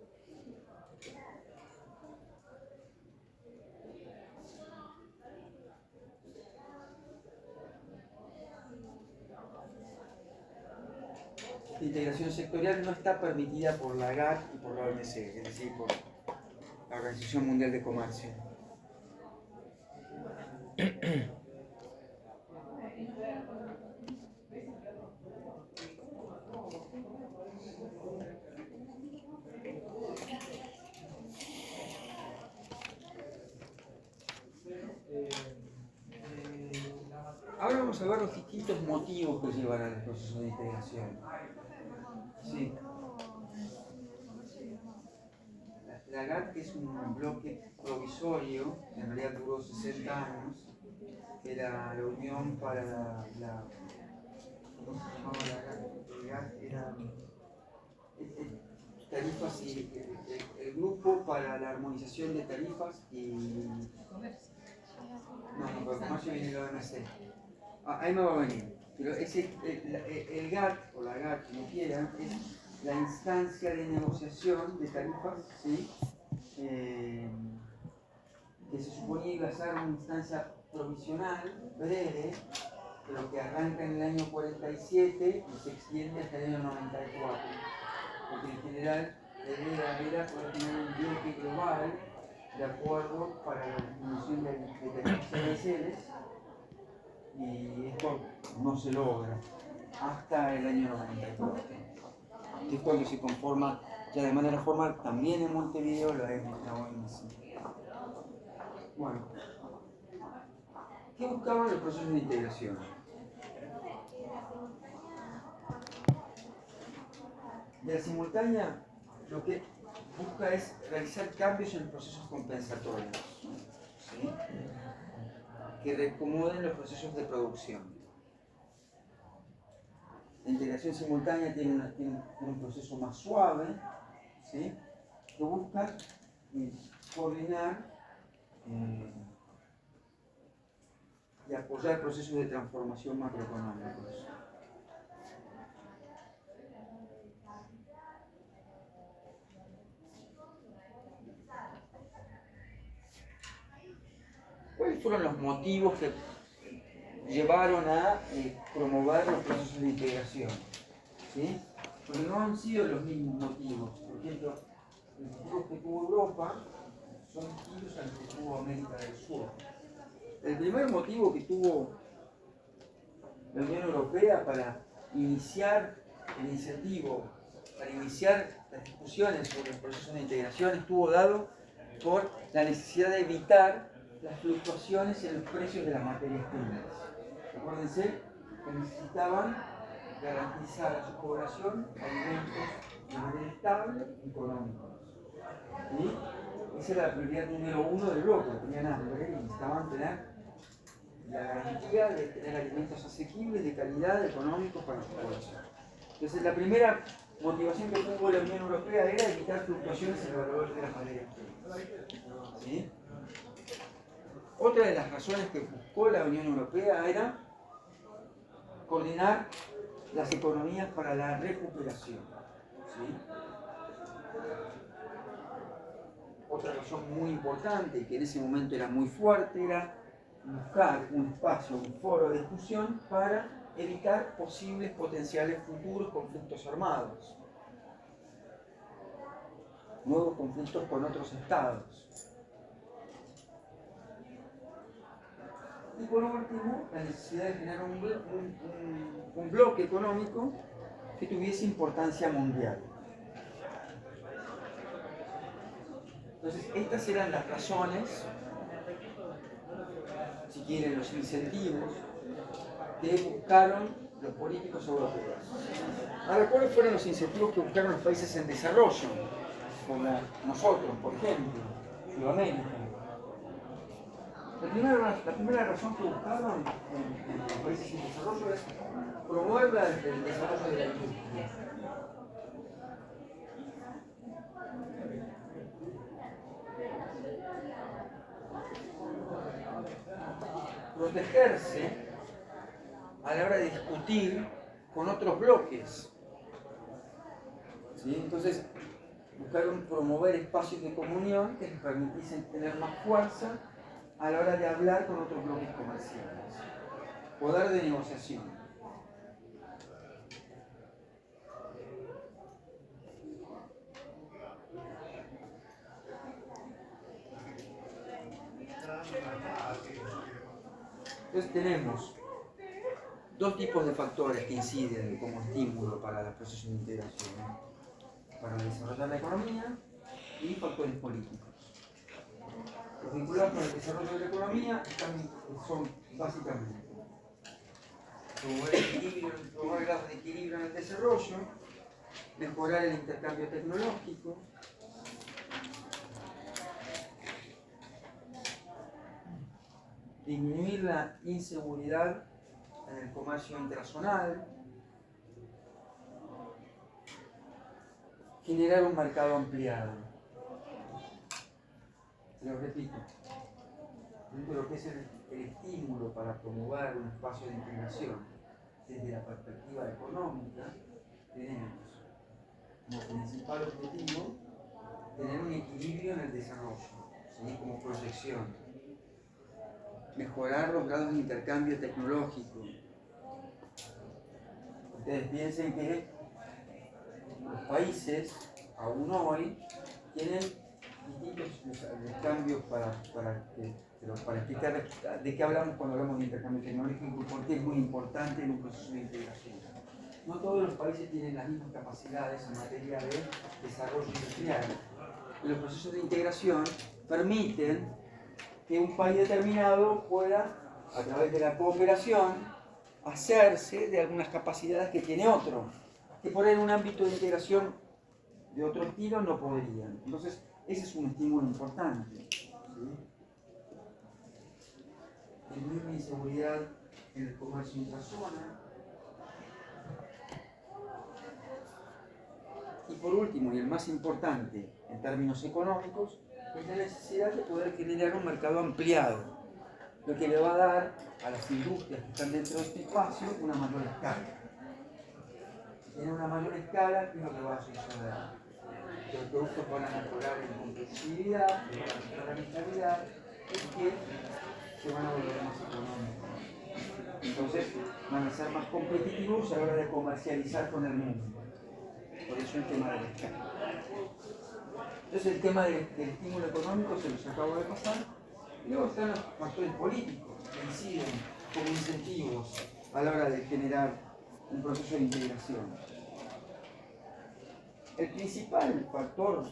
integración sectorial no está permitida por la GATT y por la OMC, es decir, por la Organización Mundial de Comercio. Ahora vamos a ver los distintos motivos que llevan al proceso de integración. Sí. La GATT es un bloque provisorio, que en realidad duró 60 años, que era la Unión para ¿cómo se llamaba la GATT? La GATT era tarifas y el grupo para la armonización de tarifas y... No, pero comercio viene la OMC. Ahí me va a venir. Pero el GATT, o la GATT, como quieran, es la instancia de negociación de tarifas, ¿sí? Que se suponía iba a ser una instancia provisional, breve, pero que arranca en el año 47 y se extiende hasta el año 94. Porque en general la idea era poder tener un bloque global de acuerdo para la disminución de tarifas aranceles, y esto no se logra hasta el año 94. Es cuando se conforma ya de manera formal también en Montevideo la OMC. Bueno, ¿qué buscaban los procesos de integración? De la simultánea, lo que busca es realizar cambios en los procesos compensatorios, ¿sí? Que reacomoden los procesos de producción. La integración simultánea tiene un proceso más suave, ¿sí? Que busca coordinar y apoyar procesos de transformación macroeconómicos. ¿Cuáles fueron los motivos que llevaron a promover los procesos de integración? ¿Sí? Porque no han sido los mismos motivos. Por ejemplo, los motivos que tuvo Europa son distintos a los que tuvo América del Sur. El primer motivo que tuvo la Unión Europea para iniciar el incentivo, para iniciar las discusiones sobre los procesos de integración, estuvo dado por la necesidad de evitar las fluctuaciones en los precios de las materias primas. Acuérdense que necesitaban garantizar a su población alimentos de manera estable y económicos. ¿Sí? Esa era la prioridad número uno del bloque. Tenían hambre y necesitaban tener la garantía de tener alimentos asequibles, de calidad, económicos para su población. Entonces, la primera motivación que tuvo la Unión Europea era evitar fluctuaciones en el valor de las materias primas. ¿Sí? Otra de las razones que buscó la Unión Europea era coordinar las economías para la recuperación. ¿Sí? Otra razón muy importante y que en ese momento era muy fuerte era buscar un espacio, un foro de discusión para evitar posibles potenciales futuros conflictos armados, nuevos conflictos con otros estados. Y por último, la necesidad de generar un bloque económico que tuviese importancia mundial. Entonces, estas eran las razones, si quieren, los incentivos que buscaron los políticos europeos. Ahora, ¿cuáles fueron los incentivos que buscaron los países en desarrollo? Como nosotros, por ejemplo, Sudamérica. La primera razón que buscaron en los países en desarrollo es promover el desarrollo de la industria. Protegerse a la hora de discutir con otros bloques. ¿Sí? Entonces, buscaron promover espacios de comunión que les permitiesen tener más fuerza a la hora de hablar con otros bloques comerciales. Poder de negociación. Entonces tenemos dos tipos de factores que inciden como estímulo para los procesos de integración, para desarrollar la economía, y factores políticos. Los vinculados con el desarrollo de la economía son básicamente promover grados de equilibrio en el desarrollo, mejorar el intercambio tecnológico, disminuir la inseguridad en el comercio interzonal, generar un mercado ampliado. Te lo repito, dentro de lo que es el estímulo para promover un espacio de integración desde la perspectiva económica, tenemos como principal objetivo tener un equilibrio en el desarrollo, ¿sí? Como proyección. Mejorar los grados de intercambio tecnológico. Ustedes piensen que los países, aún hoy, tienen distintos cambios para explicar de qué hablamos cuando hablamos de intercambio tecnológico y por qué es muy importante en un proceso de integración. No todos los países tienen las mismas capacidades en materia de desarrollo industrial. Y los procesos de integración permiten que un país determinado pueda, a través de la cooperación, hacerse de algunas capacidades que tiene otro, que por ahí en un ámbito de integración de otro estilo no podrían. Entonces, ese es un estímulo importante, ¿sí? Disminuir la inseguridad en el comercio intrazona. Y por último, y el más importante en términos económicos, es la necesidad de poder generar un mercado ampliado, lo que le va a dar a las industrias que están dentro de este espacio una mayor escala. Si tienen una mayor escala, ¿qué es lo que va a suceder? Que los productos van a mejorar en competitividad, van a mejorar en calidad, y que se van a volver más económicos. Entonces, van a ser más competitivos a la hora de comercializar con el mundo. Por eso el tema de la escala. Entonces el tema del estímulo económico se los acabo de pasar. Y luego están los factores políticos que inciden como incentivos a la hora de generar un proceso de integración. El principal factor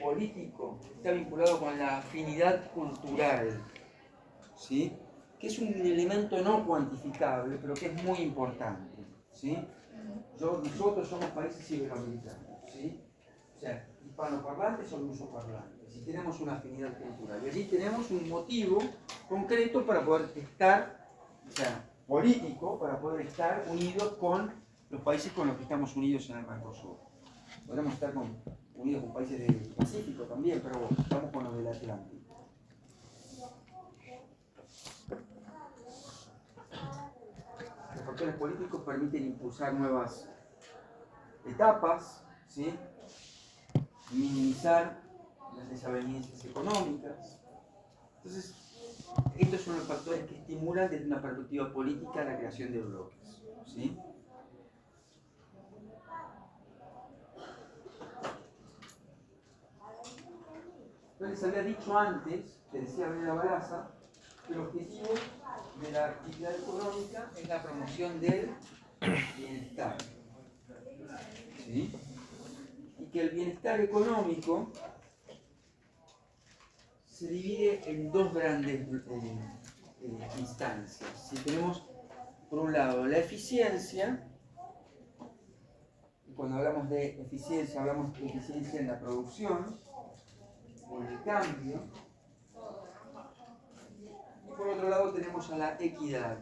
político está vinculado con la afinidad cultural, ¿sí? Que es un elemento no cuantificable, pero que es muy importante, ¿sí? Nosotros somos países iberoamericanos, ¿sí? O sea, hispanoparlantes o lusoparlantes, y tenemos una afinidad cultural. Y allí tenemos un motivo concreto para poder estar, o sea, político, para poder estar unidos con los países con los que estamos unidos en el Mercosur. Podemos estar unidos con países del Pacífico también, pero estamos con los del Atlántico. Los factores políticos permiten impulsar nuevas etapas, ¿sí? Minimizar las desavenencias económicas. Entonces, estos son los factores que estimulan desde una perspectiva política la creación de bloques, ¿sí? Yo les había dicho antes, que decía Brenda Baraza, que el objetivo de la actividad económica es la promoción del bienestar, ¿sí? Y que el bienestar económico se divide en dos grandes instancias. ¿Sí? Tenemos, por un lado, la eficiencia, y cuando hablamos de eficiencia, hablamos de eficiencia en la producción o en el cambio. Y por otro lado tenemos a la equidad.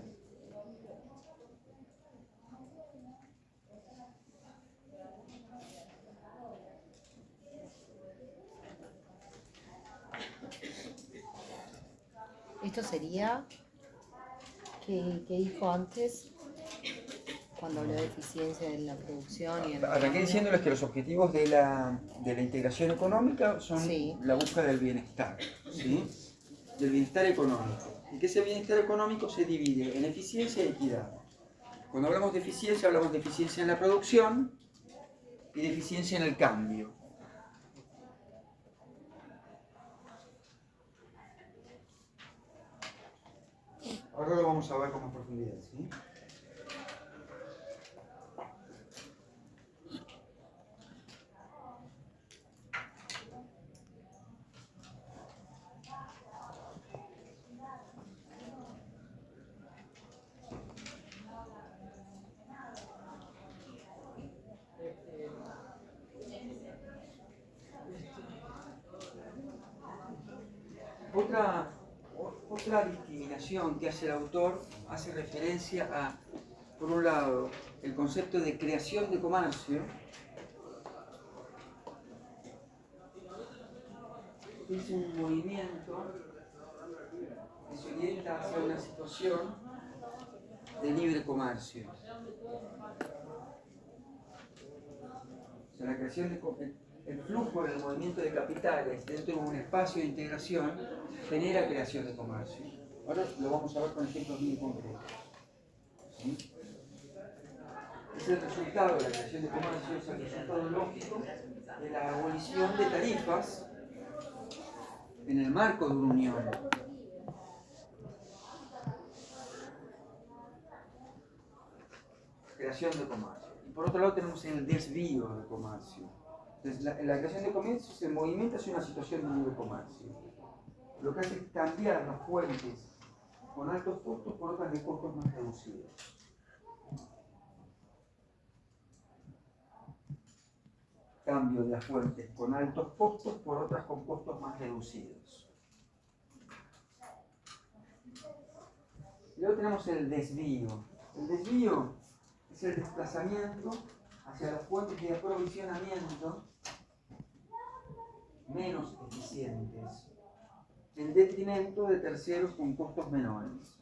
Esto sería, ¿qué dijo antes? Cuando habló de eficiencia en la producción y en Arranqué diciéndoles que los objetivos de la integración económica son la búsqueda del bienestar, ¿sí? Del bienestar económico. Y que ese bienestar económico se divide en eficiencia y equidad. Cuando hablamos de eficiencia en la producción y de eficiencia en el cambio. vamos a ver con más profundidad, ¿sí? Otra discriminación que hace el autor hace referencia a, por un lado, el concepto de creación de comercio, que es un movimiento que se orienta hacia una situación de libre comercio. O sea, la creación de el flujo del movimiento de capitales dentro de un espacio de integración genera creación de comercio. Ahora lo vamos a ver con ejemplos muy concretos. ¿Sí? Es el resultado de la creación de comercio, es el resultado lógico de la abolición de tarifas en el marco de una unión. Creación de comercio. Y por otro lado tenemos el desvío de comercio. Entonces, la creación de comercio se movimienta hacia una situación de libre comercio. Lo que hace es cambiar las fuentes con altos costos por otras de costos más reducidos. Cambio de las fuentes con altos costos por otras con costos más reducidos. Y luego tenemos el desvío. El desvío es el desplazamiento hacia las fuentes de aprovisionamiento menos eficientes, en detrimento de terceros con costos menores.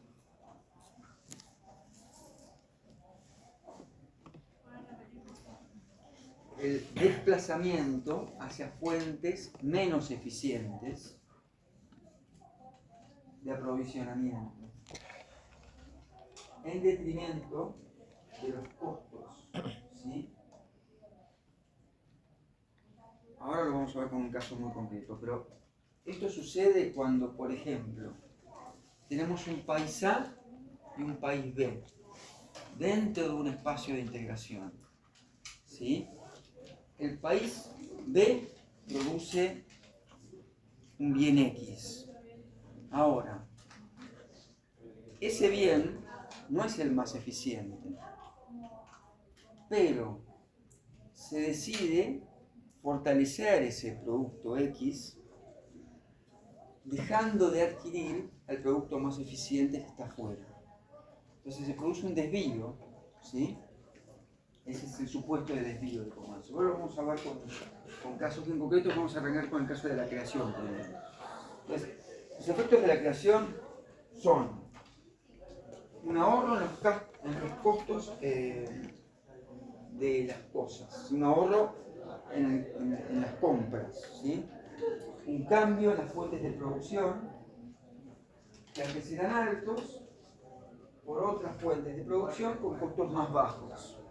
El desplazamiento hacia fuentes menos eficientes de aprovisionamiento, en detrimento de los costos, ¿sí? Ahora lo vamos a ver con un caso muy concreto, pero esto sucede cuando, por ejemplo, tenemos un país A y un país B dentro de un espacio de integración, ¿sí? El país B produce un bien X. Ahora, ese bien no es el más eficiente, pero se decide fortalecer ese producto X dejando de adquirir el producto más eficiente que está afuera. Entonces se produce un desvío, ¿sí? Ese es el supuesto de desvío de comercio. Ahora lo vamos a ver con casos bien concretos. Vamos a arrancar con el caso de la creación primero. Entonces, los efectos de la creación son un ahorro en los costos de las cosas, un ahorro en las compras, ¿sí? Un cambio en las fuentes de producción que antes serán altos por otras fuentes de producción con costos más bajos.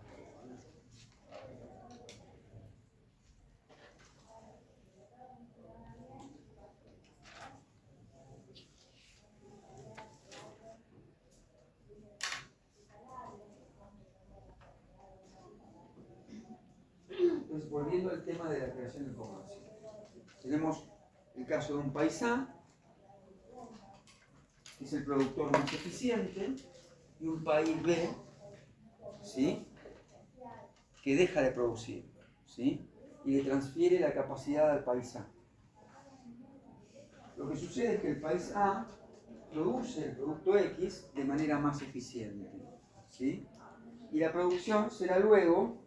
Entonces, volviendo al tema de la creación del comercio, tenemos el caso de un país A, que es el productor más eficiente, y un país B, ¿sí?, que deja de producir, ¿sí?, y le transfiere la capacidad al país A. Lo que sucede es que el país A produce el producto X de manera más eficiente, ¿sí?, y la producción será luego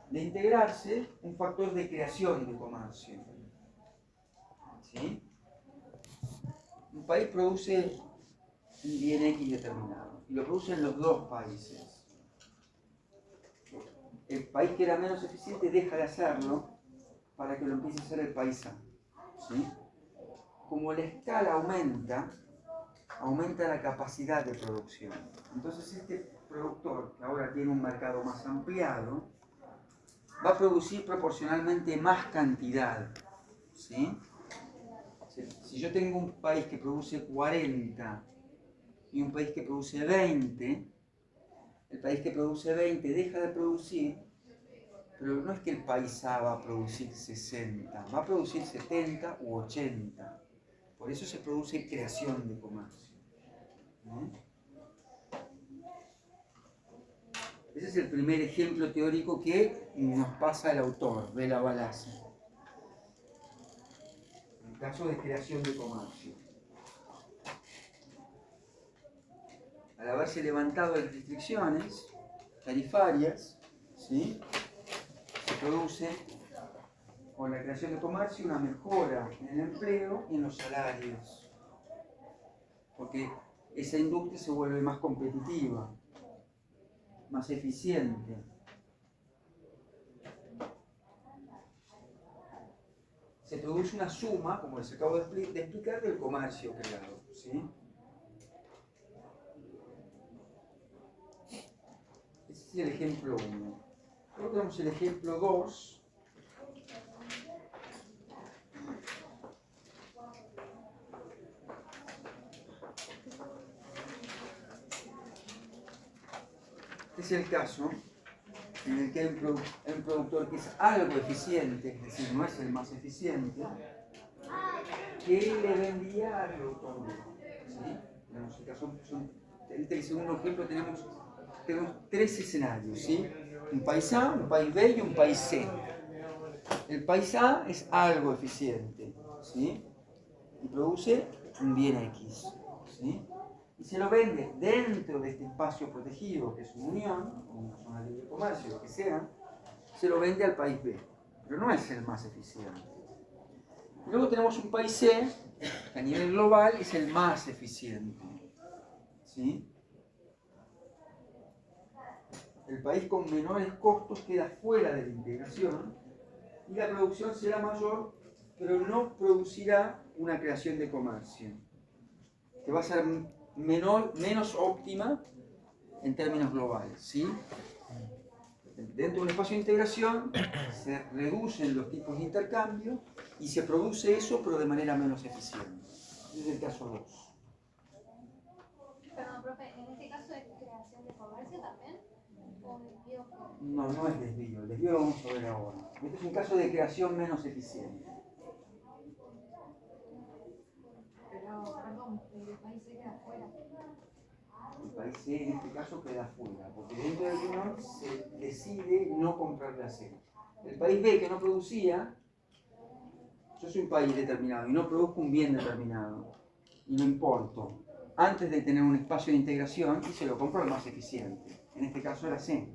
de integrarse un factor de creación de comercio, ¿sí? Un país produce un bien X determinado y lo producen los dos países. El país que era menos eficiente deja de hacerlo para que lo empiece a hacer el país A, ¿sí? Como la escala aumenta la capacidad de producción. Entonces este productor, que ahora tiene un mercado más ampliado, va a producir proporcionalmente más cantidad, ¿sí? Si yo tengo un país que produce 40 y un país que produce 20, el país que produce 20 deja de producir, pero no es que el país A va a producir 60, va a producir 70 u 80. Por eso se produce creación de comercio. Ese es el primer ejemplo teórico que nos pasa el autor, Bela Balazs. En el caso de creación de comercio. Al haberse levantado las restricciones tarifarias, ¿sí?, se produce con la creación de comercio una mejora en el empleo y en los salarios. Porque esa industria se vuelve más competitiva, más eficiente. Se produce una suma, como les acabo de explicar, del comercio creado, ¿sí? Ese es el ejemplo 1. Luego tenemos el ejemplo 2. Es el caso en el que hay un productor que es algo eficiente, es decir, no es el más eficiente, que le vendía al productor grupo. ¿Sí? Tenemos el caso, en este segundo ejemplo tenemos 3 escenarios, ¿sí? Un país A, un país B y un país C. El país A es algo eficiente, ¿sí?, y produce un bien X, ¿sí?, y se lo vende dentro de este espacio protegido, que es una unión, una zona de libre comercio, lo que sea, se lo vende al país B, pero no es el más eficiente. Luego tenemos un país C, que a nivel global es el más eficiente, ¿sí? El país con menores costos queda fuera de la integración y la producción será mayor, pero no producirá una creación de comercio, que va a ser menos óptima en términos globales, ¿sí? Dentro de un espacio de integración se reducen los tipos de intercambio y se produce eso, pero de manera menos eficiente. Ese es el caso 2. Perdón, profe, ¿en este caso es creación de comercio también? ¿O desvío por...? No, no es desvío. El desvío lo vamos a ver ahora. Este es un caso de creación menos eficiente. Pero, perdón, el país se queda afuera. El país C en este caso queda fuera, porque dentro de la Unión se decide no comprarle a C. El país B que no producía, yo soy un país determinado y no produzco un bien determinado y lo importo antes de tener un espacio de integración y se lo compro al más eficiente. En este caso era C.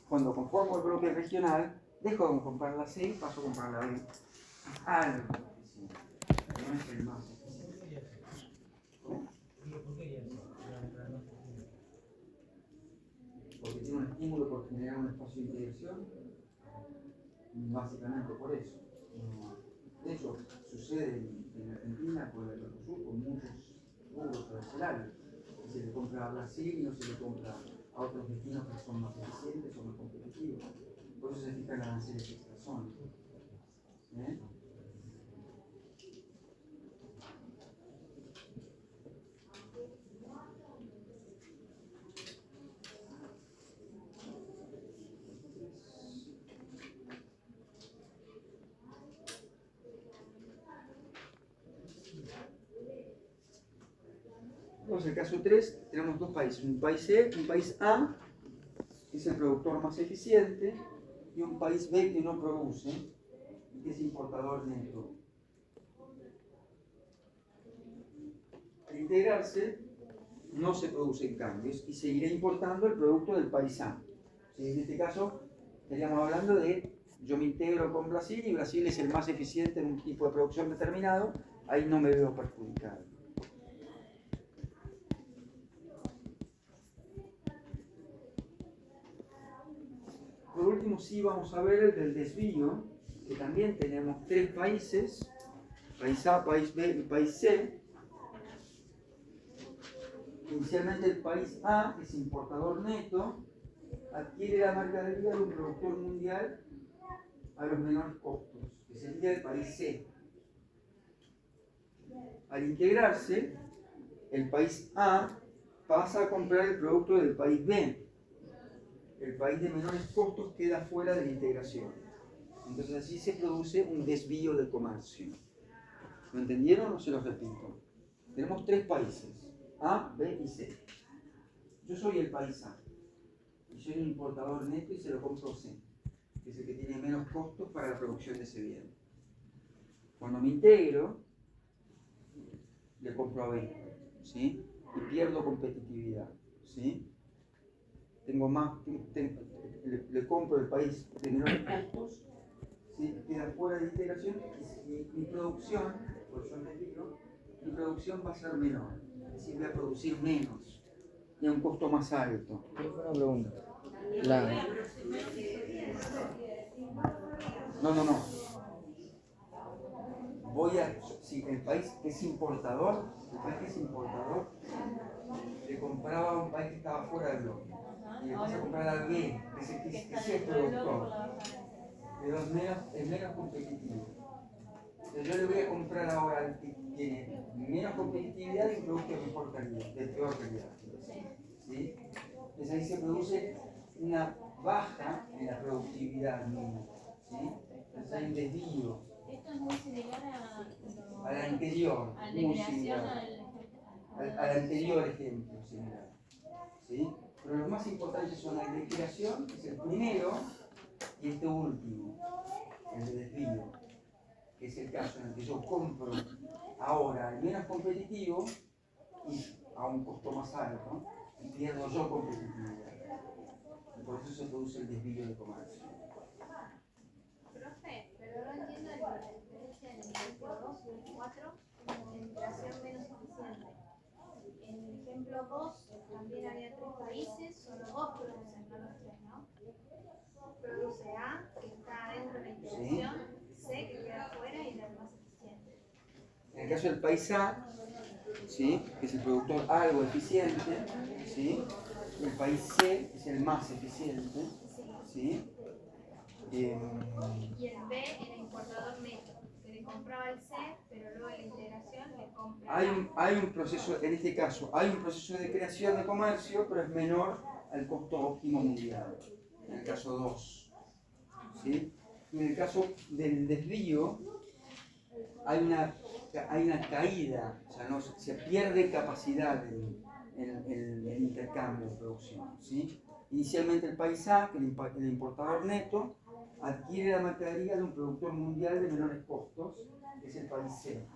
Cuando conformo el bloque regional, dejo de comprar la C y paso a comprar la B. Es algo eficiente, no es el más eficiente. Porque tiene un estímulo por generar un espacio de integración, básicamente por eso. De hecho, sucede en Argentina por el Mercosur con muchos rubros arancelarios. Se le compra a Brasil y no se le compra a otros destinos que son más eficientes o más competitivos. Por eso se fijan aranceles extrazón. Entonces, en el caso 3, tenemos dos países, un país C, un país A, que es el productor más eficiente, y un país B que no produce, y que es importador neto. Al integrarse, no se producen cambios y seguirá importando el producto del país A. ¿Sí? En este caso, estaríamos hablando de yo me integro con Brasil y Brasil es el más eficiente en un tipo de producción determinado, ahí no me veo perjudicado. Por último, sí vamos a ver el del desvío, que también tenemos 3 países, país A, país B y país C. Inicialmente el país A, que es importador neto, adquiere la mercadería de un productor mundial a los menores costos, que sería el país C. Al integrarse, el país A pasa a comprar el producto del país B. El país de menores costos queda fuera de la integración. Entonces así se produce un desvío del comercio. ¿Lo entendieron o se los repito? Tenemos tres países, A, B y C. Yo soy el país A. Y soy un importador neto y se lo compro C, que es el que tiene menos costos para la producción de ese bien. Cuando me integro, le compro a B, ¿sí? Y pierdo competitividad, ¿sí? Tengo más, le compro el país de menores costos, ¿sí? Queda fuera de integración y mi producción, por eso les digo, mi producción va a ser menor, es decir, voy a producir menos y a un costo más alto. Profe, una pregunta. No. Si el país que es importador, le compraba a un país que estaba fuera del bloque. Y le pasa a comprar al B, que es el productor, pero es menos competitivo. Entonces yo le voy a comprar ahora al que tiene menos competitividad y un producto de mejor calidad, de peor calidad. ¿Sí? Entonces ahí se produce una baja en la productividad mínima. ¿Sí? Entonces hay un desvío. Esto es muy similar A la anterior, a la muy creación similar. Al anterior ejemplo, similar. ¿Sí? Pero los más importantes son el de creación, que es el primero, y este último, el de desvío, que es el caso en el que yo compro ahora el menos competitivo y a un costo más alto, y pierdo yo competitividad. Y por eso se produce el desvío de comercio. Profe, pero no entiendo la diferencia en el ejemplo 2 y el 4 en creación menos eficiente. En el ejemplo 2 también había tres países, solo dos producen, no los tres, ¿no? Produce A, que está dentro de la integración, C, que queda afuera y la más eficiente. En el caso del país A, ¿sí? Que es el productor algo eficiente, ¿sí? El país C es el más eficiente, ¿sí? Y el B era importador neto, que le compraba el C, pero luego en la integración le compra Hay un proceso, en este caso, hay un proceso de creación de comercio, pero es menor al costo óptimo mundial, en el caso 2. ¿Sí? Y en el caso del desvío, hay una caída, o sea, no, se pierde capacidad en el intercambio de producción. ¿Sí? Inicialmente el país A, que es el importador neto, adquiere la mercadería de un productor mundial de menores costos, que es el país C.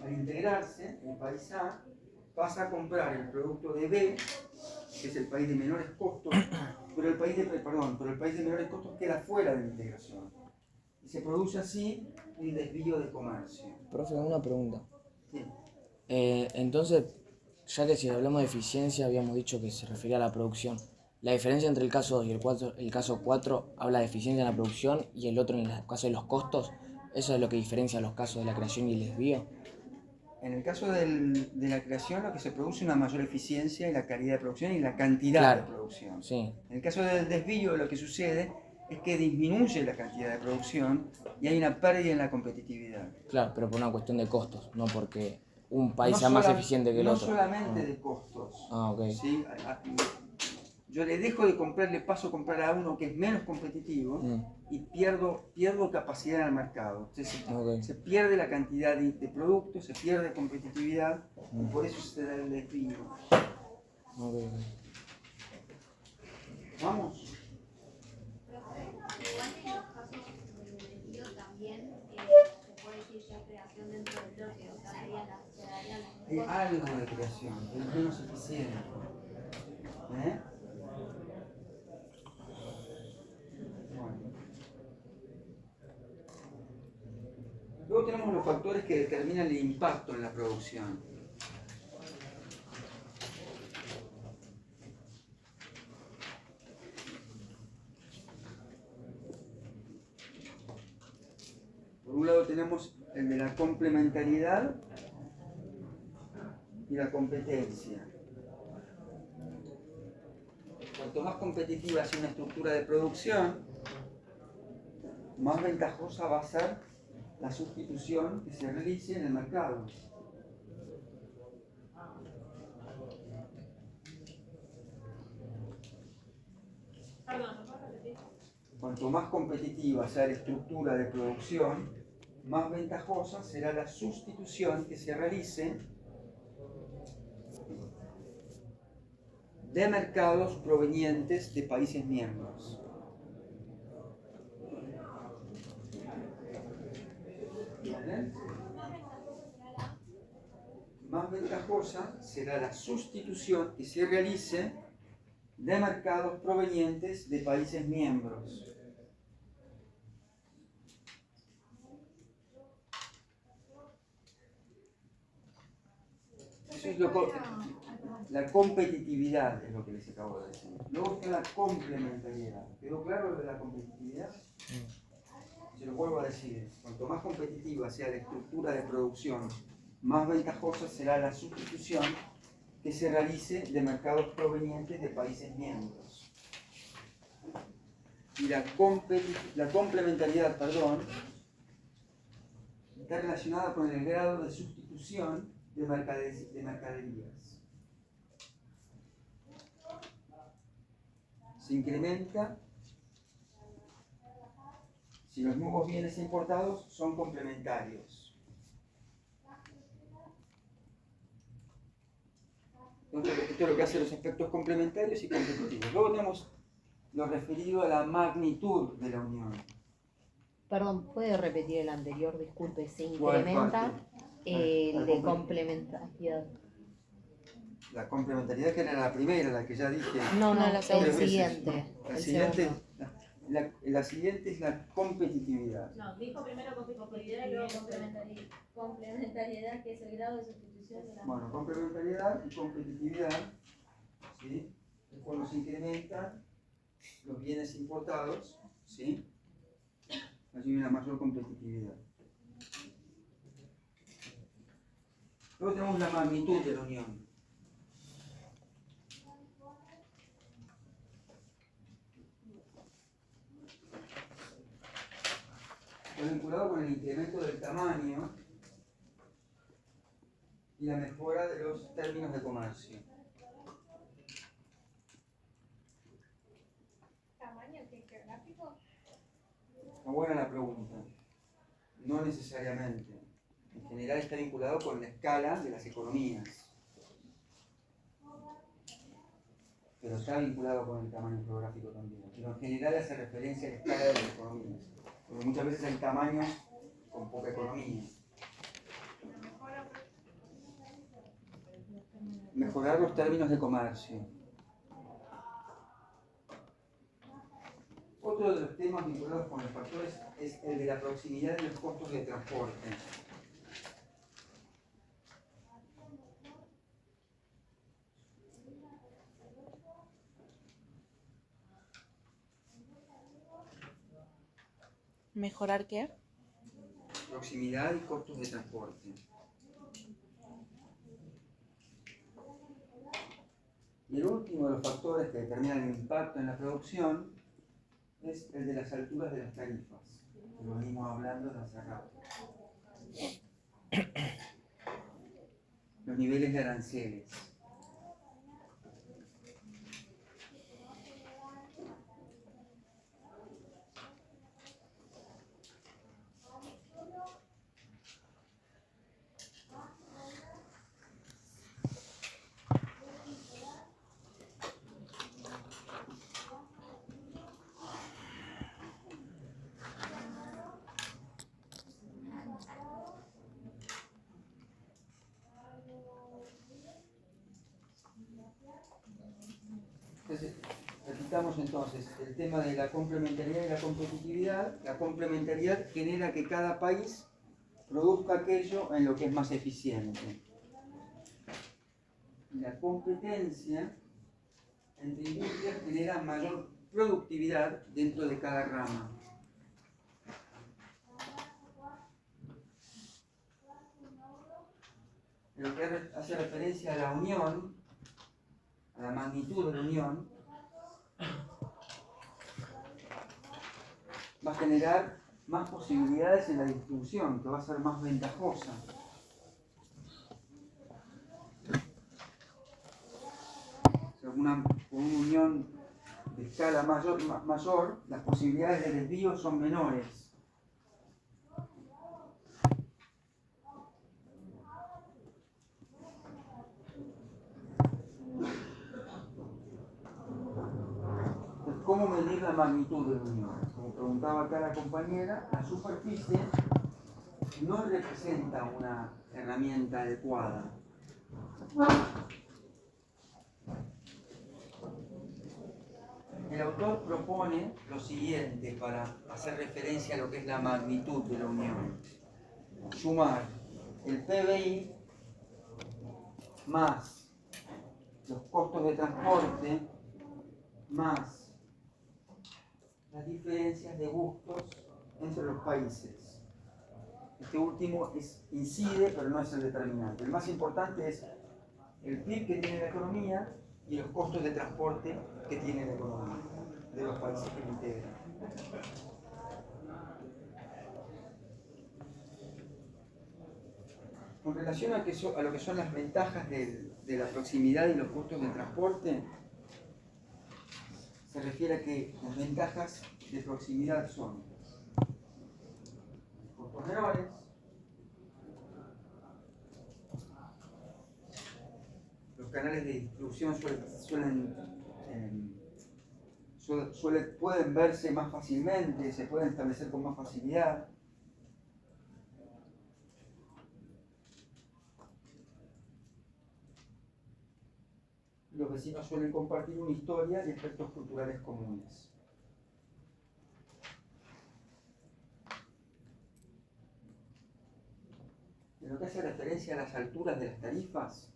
Al integrarse, el país A pasa a comprar el producto de B, que es el país de menores costos, pero el país de menores costos queda fuera de la integración. Y se produce así un desvío de comercio. Profe, una pregunta. Sí. Entonces, ya que si hablamos de eficiencia, habíamos dicho que se refería a la producción. La diferencia entre el caso 2 y el caso 4 habla de eficiencia en la producción y el otro en el caso de los costos. ¿Eso es lo que diferencia los casos de la creación y el desvío? En el caso de la creación, lo que se produce es una mayor eficiencia en la calidad de producción y la cantidad Claro. de producción. Sí. En el caso del desvío, lo que sucede es que disminuye la cantidad de producción y hay una pérdida en la competitividad. Claro, pero por una cuestión de costos, no porque un país No sea más sola- eficiente que el no otro. solamente de costos. Ok. ¿Sí? Yo le dejo de comprar, le paso a comprar a uno que es menos competitivo y pierdo capacidad en el mercado. Entonces, Ok. se pierde la cantidad de productos, se pierde competitividad y por eso se da el desvío. Ok. ¿Vamos? Profe, igual que en los casos del desvío también se puede decir que hay creación dentro del bloque, o sea, se darían las Hay algo de creación, es menos eficiente. ¿Eh? Bueno. Luego tenemos los factores que determinan el impacto en la producción. Por un lado tenemos el de la complementariedad y la competencia. Cuanto más competitiva sea una estructura de producción, más ventajosa va a ser la sustitución que se realice en el mercado. Cuanto más competitiva sea la estructura de producción, más ventajosa será la sustitución que se realice de mercados provenientes de países miembros. ¿Bien? Más ventajosa será la sustitución que se realice de mercados provenientes de países miembros. Eso es la competitividad, es lo que les acabo de decir. Luego está la complementariedad. ¿Quedó claro lo de la competitividad? Se lo vuelvo a decir. Cuanto más competitiva sea la estructura de producción, más ventajosa será la sustitución que se realice de mercados provenientes de países miembros. Y la complementariedad, está relacionada con el grado de sustitución de mercaderías. Se incrementa si los nuevos bienes importados son complementarios. Entonces, esto es lo que hace los aspectos complementarios y competitivos. Luego tenemos lo referido a la magnitud de la unión. Perdón, ¿puede repetir el anterior? Disculpe, se ¿Cuál incrementa parte? el de complementariedad. La complementariedad, que era la primera, la que ya dije. No, No, la el segunda. siguiente. La El siguiente, segundo. la siguiente es la competitividad. No, dijo primero competitividad y luego complementariedad, que es el grado de sustitución de la... Bueno, complementariedad y competitividad, ¿sí? Es cuando se incrementan los bienes importados, ¿sí? Allí hay una mayor competitividad. Luego tenemos la magnitud de la unión. Está vinculado con el incremento del tamaño y la mejora de los términos de comercio. ¿Tamaño que es geográfico? Está buena la pregunta. No necesariamente. En general está vinculado con la escala de las economías. Pero está vinculado con el tamaño geográfico también. Pero en general hace referencia a la escala de las economías. Porque muchas veces hay tamaños con poca economía. Mejorar los términos de comercio. Otro de los temas vinculados con los factores es el de la proximidad de los costos de transporte. ¿Mejorar qué? Proximidad y costos de transporte. Y el último de los factores que determinan el impacto en la producción es el de las alturas de las tarifas, que lo venimos hablando desde hace rato. Los niveles de aranceles. Entonces, repitamos entonces el tema de la complementariedad y la competitividad. La complementariedad genera que cada país produzca aquello en lo que es más eficiente. Y la competencia entre industrias genera mayor productividad dentro de cada rama. Lo que hace referencia a la unión, a la magnitud de la unión, va a generar más posibilidades en la distribución, que va a ser más ventajosa. O sea, con una unión de escala mayor, las posibilidades de desvío son menores. Entonces, ¿cómo medir la magnitud de la unión? Como preguntaba acá la compañera, la superficie no representa una herramienta adecuada. El autor propone lo siguiente para hacer referencia a lo que es la magnitud de la unión. Sumar el PBI más los costos de transporte más las diferencias de gustos entre los países. Este último incide, pero no es el determinante. El más importante es el PIB que tiene la economía y los costos de transporte que tiene la economía de los países que lo integran. Con relación a lo que son las ventajas de la proximidad y los costos de transporte, se refiere a que las ventajas de proximidad son costos menores, los canales de distribución pueden verse más fácilmente, se pueden establecer con más facilidad. Los vecinos suelen compartir una historia y aspectos culturales comunes. En lo que hace referencia a las alturas de las tarifas,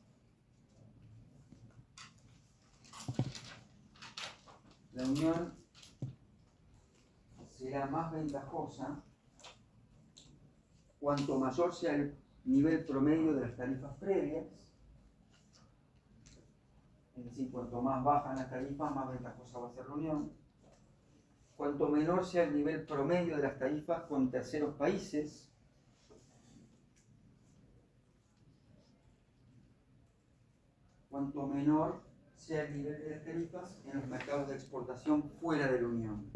la unión será más ventajosa cuanto mayor sea el nivel promedio de las tarifas previas. Es decir, cuanto más bajan las tarifas, más ventajosa va a ser la unión. Cuanto menor sea el nivel promedio de las tarifas con terceros países. Cuanto menor sea el nivel de las tarifas en los mercados de exportación fuera de la Unión.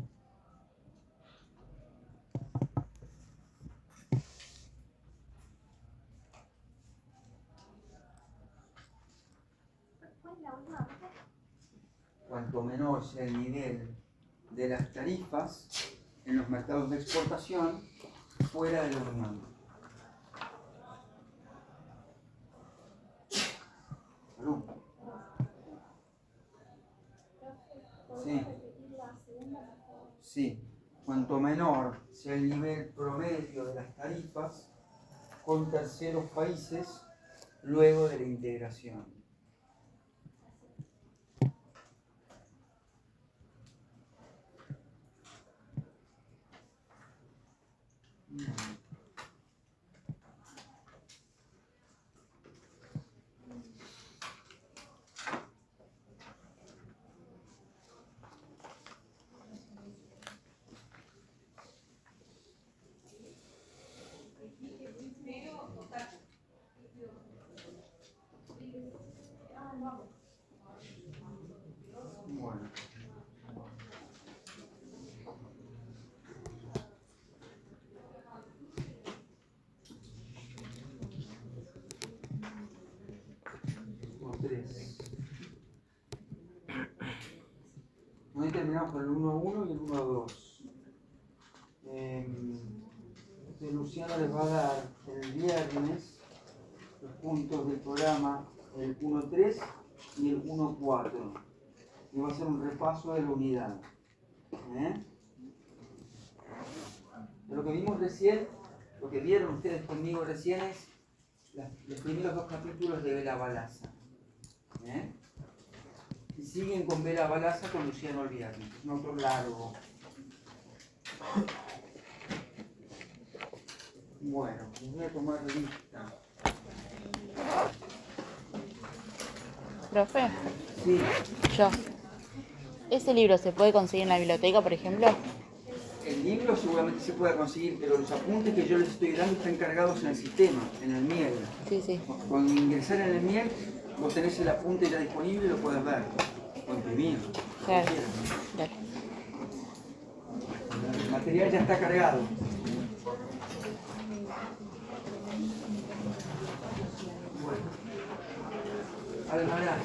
Cuanto menor sea el nivel de las tarifas en los mercados de exportación fuera de la Unión. ¿Salud? Sí. Sí. Cuanto menor sea el nivel promedio de las tarifas con terceros países luego de la integración. Bueno. Hoy terminamos con el 1.1 y el 1.2. Luciano les va a dar el viernes los puntos del programa, el 1.3 y el 1.4. Y va a hacer un repaso de la unidad. Lo que vimos recién, lo que vieron ustedes conmigo recién es los primeros dos capítulos de Vela Balaza. Y siguen con Vela Balaza con Luciano el viernes. Es un autor largo. Bueno, les voy a tomar lista. Profe, Sí, yo. ¿Ese libro se puede conseguir en la biblioteca, por ejemplo? el libro seguramente se pueda conseguir, pero los apuntes que yo les estoy dando están cargados en el sistema, en el miel. Sí, sí. Cuando ingresar en el miel, vos tenés el apunte ya disponible y lo puedes ver o imprimir. Claro. Dale. El material ya está cargado. Bueno. Almaná.